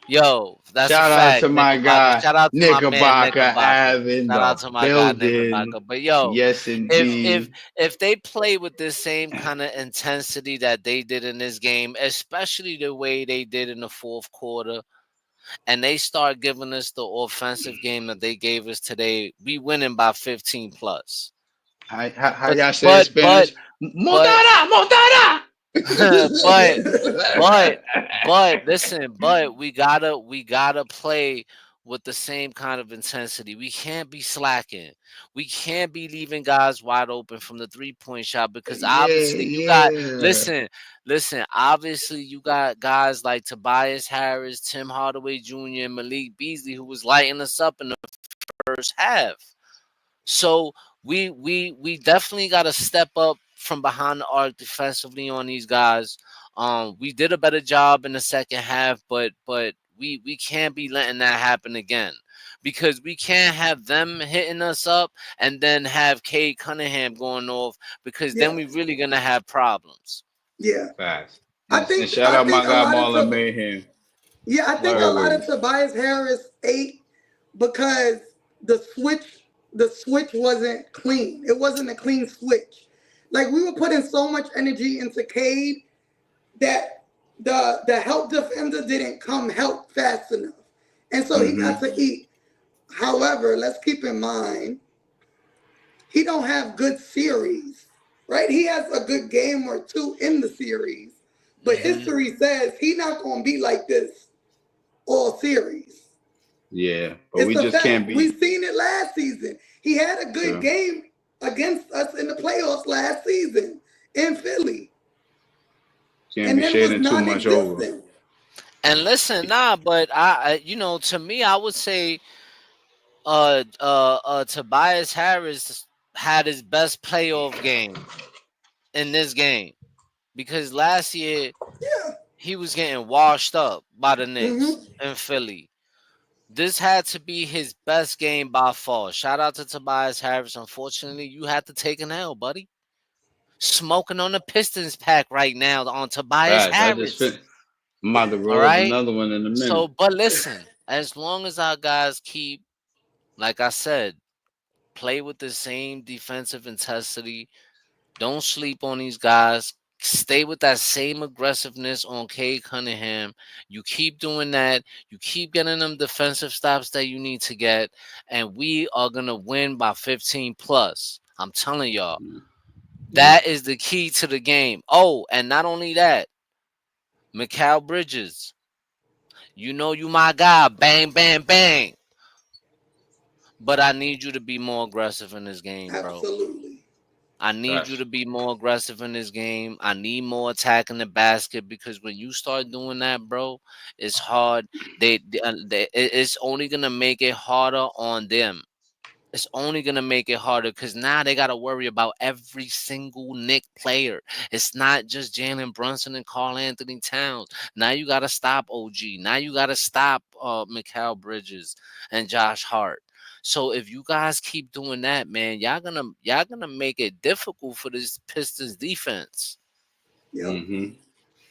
Yo, that's a shout out fact, to my Knickerbocker. guy Shout out to my man Knickerbocker Knickerbocker. Ave in Shout out the to my guy building. Knickerbocker. But yo, Yes, if indeed. they play with this same kind of intensity that they did in this game, especially the way they did in the fourth quarter, and they start giving us the offensive game that they gave us today, we winning by 15 plus. How But y'all say in but but Spanish? but Montada, montada. but but listen, but we gotta play with the same kind of intensity. We can't be slacking. We can't be leaving guys wide open from the 3-point shot because Yeah, obviously you got yeah. listen, obviously you got guys like Tobias Harris, Tim Hardaway Jr., and Malik Beasley who was lighting us up in the first half. So we definitely got to step up from behind the arc defensively on these guys. We did a better job in the second half, but we can't be letting that happen again because we can't have them hitting us up and then have Cade Cunningham going off because then Yeah. we really gonna have problems. Yeah. Fast. I And think shout I out my think a guy lot of Marlon Mayhem. yeah, I think a lot of Always. Tobias Harris ate because the switch the switch wasn't clean. It wasn't a clean switch. Like we were putting so much energy into Cade that the help defender didn't come help fast enough. And so he got Mm-hmm. to eat. However, let's keep in mind he don't have good series, right? He has a good game or two in the series, but Hmm. history says he's not going to be like this all series. Yeah, but It's we a just can't fact. We've be seen it last season. He had a good true. game against us in the playoffs last season in Philly, Can't and be then was shading too much over. non-existent. And listen, nah, but to me, I would say Tobias Harris had his best playoff game in this game. because last year Yeah. he was getting washed up by the Knicks Mm-hmm. in Philly. This had to be his best game by far. Shout out to Tobias Harris. Unfortunately, you had to take an L, buddy. Smoking on the Pistons pack right now on Tobias Facts. I just Harris. fit. I'm about to All roll up right. another one in a So, minute. but listen, as long as our guys keep, like I said, play with the same defensive intensity, don't sleep on these guys. Stay with that same aggressiveness on Cade Cunningham. You keep doing that. You keep getting them defensive stops that you need to get, and we are gonna win by 15 plus. I'm telling y'all, Mm-hmm. that is the key to the game. Oh, and not only that, Mikal Bridges, you know you my guy. Bang, bang, bang. But I need you to be more aggressive in this game, bro. Absolutely. I need you Facts. to be more aggressive in this game. I need more attack in the basket because when you start doing that, bro, it's hard. It's only gonna make it harder on them. It's only gonna make it harder because now they gotta worry about every single Nick player. It's not just Jalen Brunson and Karl Anthony Towns. Now you gotta stop OG. Now you gotta stop Mikal Bridges and Josh Hart. So if you guys keep doing that, man, y'all gonna make it difficult for this Pistons defense. Yep. Mm-hmm.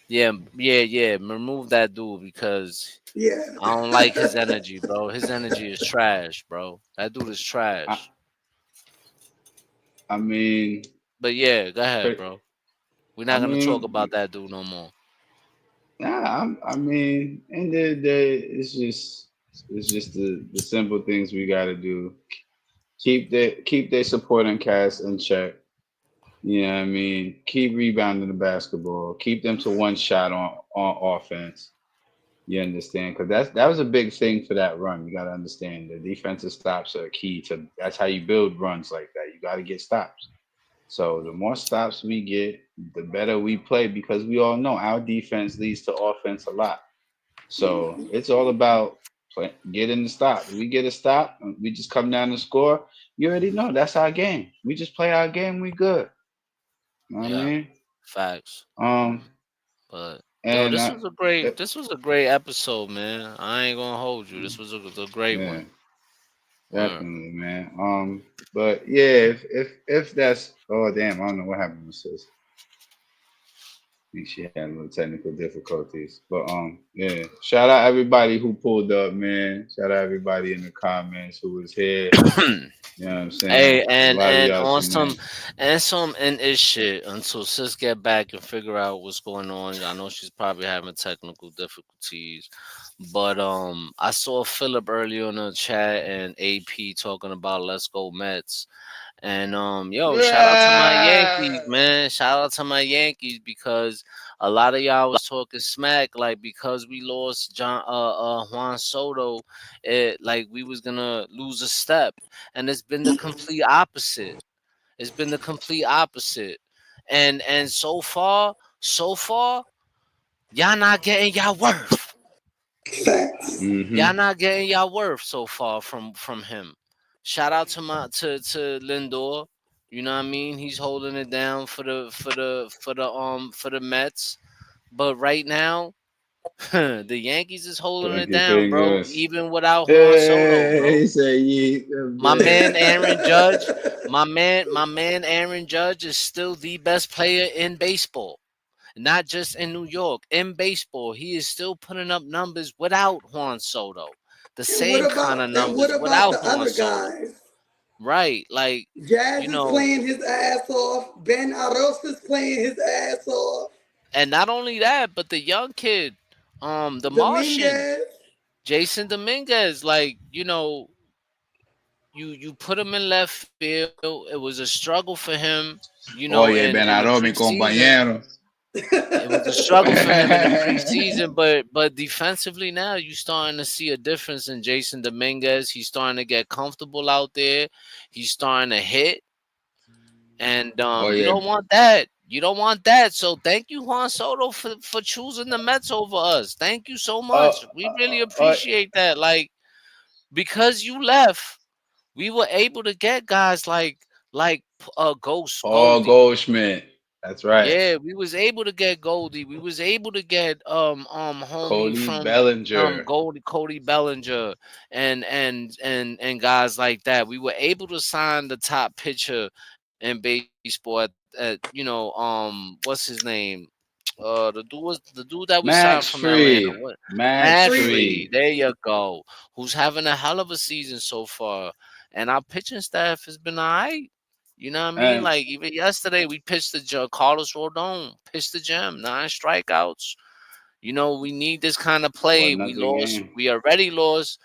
Yeah, yeah, yeah. Remove that dude because Yeah. I don't like his energy, bro. His energy is trash, bro. That dude is I, trash. I mean, But yeah, go ahead, pretty, bro. We're I not gonna talk mean, about that dude no more. I mean, end of the day, it's just the simple things we got to do. Keep their supporting cast in check. You know what I mean? Keep rebounding the basketball. Keep them to one shot on offense. You understand? Because that was a big thing for that run. You got to understand the defensive stops are key to. That's how you build runs like that. You got to get stops. So the more stops we get, the better we play because we all know our defense leads to offense a lot. So it's all about getting the stop. We get a stop, we just come down and score. You already know that's our game. We just play our game. We good. You know what I Yeah, mean? facts. Um, But yo, and it, this was a great episode, man. I ain't gonna hold you. This was a great yeah, one. Word. definitely, man. But yeah, if that's oh damn, I don't know what happened with sis. I think she had a little technical difficulties. But yeah. Shout out everybody who pulled up, man. Shout out everybody in the comments who was here. You know what I'm saying? Hey, A and lot of and y'all on tonight. some in ish shit until sis get back and figure out what's going on. I know she's probably having technical difficulties, but I saw Philip earlier in the chat and AP talking about let's go Mets. And yo, shout out to my Yankees, Yeah. man. Shout out to my Yankees because a lot of y'all was talking smack like because we lost Juan Soto, it like we was gonna lose a step, and it's been the complete opposite. It's been the complete opposite, and so far, y'all not getting y'all worth. Facts. Y'all Mm-hmm. not getting y'all worth so far from him. Shout out to to Lindor. You know what I mean? He's holding it down for the Mets. But right now, the Yankees is holding it Pinky down, bro. fingers. Even without Juan Soto, Hey, bro. he said yeet My the man Aaron Judge, my man Aaron Judge is still the best player in baseball. Not just in New York, in baseball, he is still putting up numbers without Juan Soto. The same kind of And what numbers about without the Juan other Soto. guys? Right. Like, Jazz you is know, playing his ass off. Ben Aros is playing his ass off. and not only that, but the young kid, the Martian, Dominguez. Jason Dominguez, like, you put him in left field. It was a struggle for him, Oye, in the Benaro, mi preseason. compañero. It was a struggle for him in the preseason, but defensively now you starting to see a difference in Jason Dominguez. He's starting to get comfortable out there. He's starting to hit, and you Oye, don't want that. You don't want that. So thank you, Juan Soto, for choosing the Mets over us. Thank you so uh, much. We really uh, appreciate that. Like because you left, we were able to get guys like Ghost Paul Goldie. Goldschmidt. That's right. Yeah, we was able to get Goldie. We was able to get homie Cody from Bellinger. Goldie Cody Bellinger and guys like that. We were able to sign the top pitcher in baseball at what's his name? The dude that we signed Max from Atlanta. Fried. What? Max Matt Free. Free. Fried. There you go. Who's having a hell of a season so far. And our pitching staff has been alright. You know what I mean? And Like even yesterday, we pitched the Carlos Rodon, pitched the gem, 9 strikeouts. We need this kind of play. wasn't We nothing lost. game. We already lost.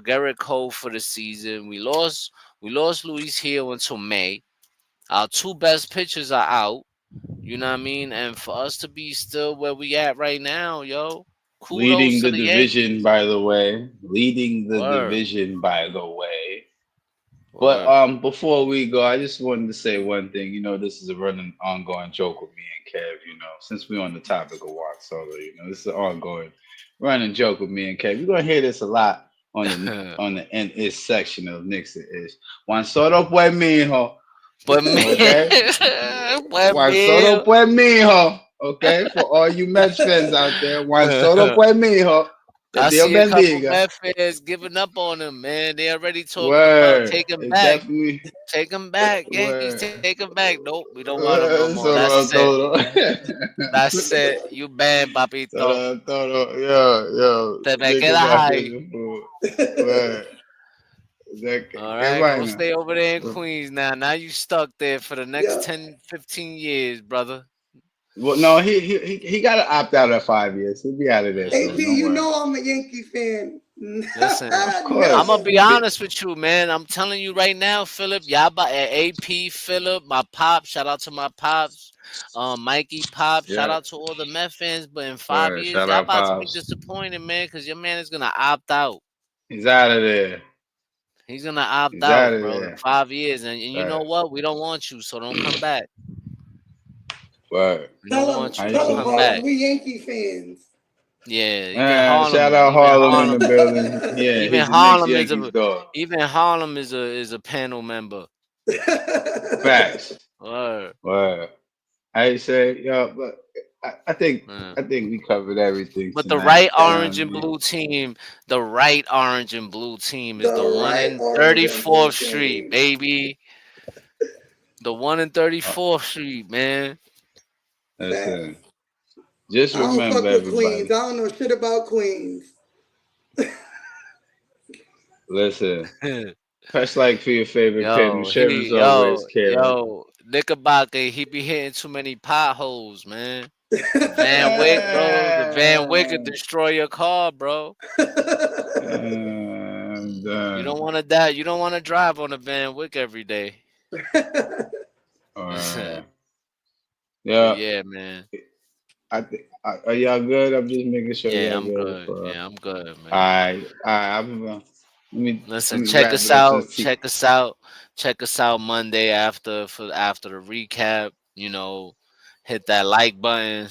Garrett Cole for the season. We lost. We lost Luis Hill until May. Our two best pitchers are out. You know what I mean? And for us to be still where we at right now, yo, kudos Leading to the the division, Yankees. by the way. Leading the Word, division, by the way. But word. before we go, I just wanted to say one thing. This is a running ongoing joke with me and Kev. Since we're on the topic of Juan Soto, this is an ongoing running joke with me and Kev. You're gonna hear this a lot on the NIS section of Knicks. It is Juan Soto pues mijo. But me, Okay, but Juan me. Soto pues mijo. Okay, for all you Mets fans out there, Juan Soto pues mijo. Que I Dios see a couple bendiga. Met fans giving up on him, man. They already talking about Word. take him It back. definitely Take him back. Yankees, word. take him back. Nope, we don't want him no more. Solo That's it. todo. That's it. You banned, papito. Solo todo. Yo, Te me nigga quedas más ahí. beautiful. Word. All ¿Qué right, go vaina? stay over there in Queens now. Now you stuck there for the next Yeah. 10, 15 years, brother. Well, no, he got to opt out at 5 years. He'll be out of there Yeah. AP, soon. Don't you worry. know I'm a Yankee fan. Listen, Of I'm course. gonna Never. be honest with you, man. I'm telling you right now, Philip. Y'all about AP, Philip, my pop. Shout out to my pops. Mikey Pop. Shout Yeah. out to all the Met fans. But in five Word. years, Shout y'all out about to be Pops. disappointed, man, because your man is gonna opt out. He's out of there. He's gonna opt He's out out, of bro. In there. 5 years, and you know Word. what? We don't want you, so don't come back. Word. We don't want How you. you Don't Tell him, say? come Harlem, back. we Yankee fans. Yeah, even Harlem, Shout out even Harlem in the Harlem, building. Yeah, even he's the Knicks Harlem is a Yankees dog. even Harlem is a panel member. Facts. Word. Word. I say, yo, but I think Man. we covered everything But the tonight. right You know what I orange and mean? blue team, the right orange and blue team is the The one right in orange and blue 34th Street, team. baby. The one in Uh, 34th Street, man. Listen, Facts. just I don't remember, fuck with Queens. everybody. I don't know shit about Queens. Listen, press like for your favorite kid. Share as always, Kara. Knickerbocker, he be hitting too many potholes, man. The Van Wick, bro. The Van Wick could destroy your car, bro. I'm You done. don't want to die. You don't want to drive on a Van Wick every day. Uh, But yeah, yeah, man. I think. Are y'all good? I'm just making sure Yeah, y'all I'm good. good. Yeah, I'm good, man. Alright. Let Listen, me check wrap us it up out. since T. Check us out. Check us out Monday after the recap. Hit that like button,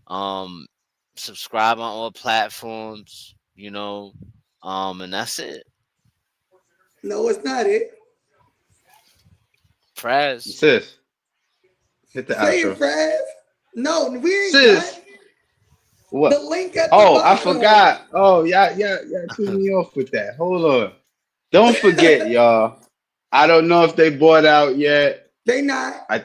um, subscribe on all platforms. And that's it. No, it's not it. Press. Sis, hit the Say it, outro. Fraz. No, we ain't done. Sis, The what? link at the Oh, I bottom. forgot. Oh, yeah, threw me off with that. Hold on. Don't forget, y'all. I don't know if they bought out yet. They not. I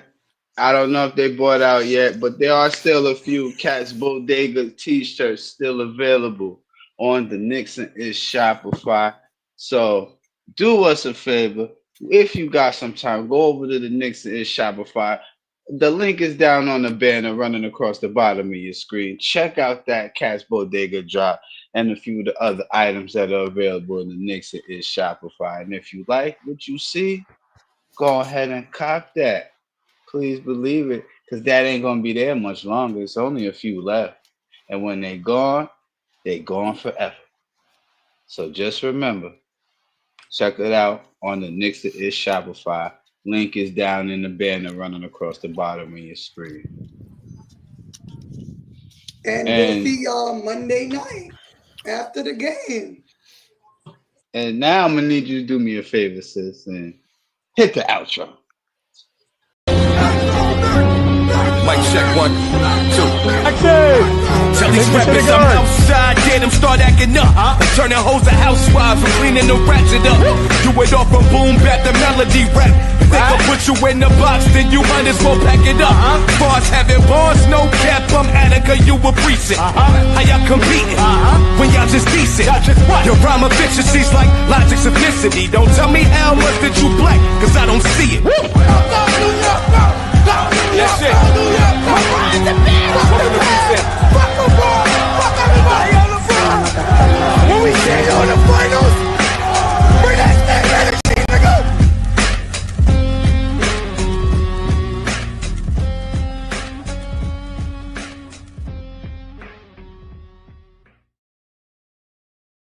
I don't know if they bought out yet, but there are still a few Cats Bodega t-shirts still available on the Nixon is Shopify. So do us a favor. If you got some time, go over to the Nixon is Shopify. The link is down on the banner running across the bottom of your screen. Check out that Cats Bodega drop and a few of the other items that are available in the Nixon is Shopify. And if you like what you see, go ahead and cop that. Please believe it, because that ain't gonna be there much longer. It's only a few left. And when they gone forever. So just remember, check it out on the Nix is Shopify. Link is down in the banner running across the bottom of your screen. And we'll And see y'all Monday night after the game. now I'm gonna need you to do me a favor, sis, and hit the outro. Mic check 1, 2. Tell these rappers I'm outside, get them start acting up. Turning hoes to housewives and cleaning the ratchet up. Do it all from boom bap to melody rap. If they gon' put you in the box, then you might as well pack it up. Bars having bars, no cap, I'm Attica, you a precinct. How y'all competing when y'all just decent? Your rhyme efficiency's like logic simplicity. Don't tell me how much that you black, cause I don't see it. That's it. Welcome to Fuck everybody on the front. When we say on the front.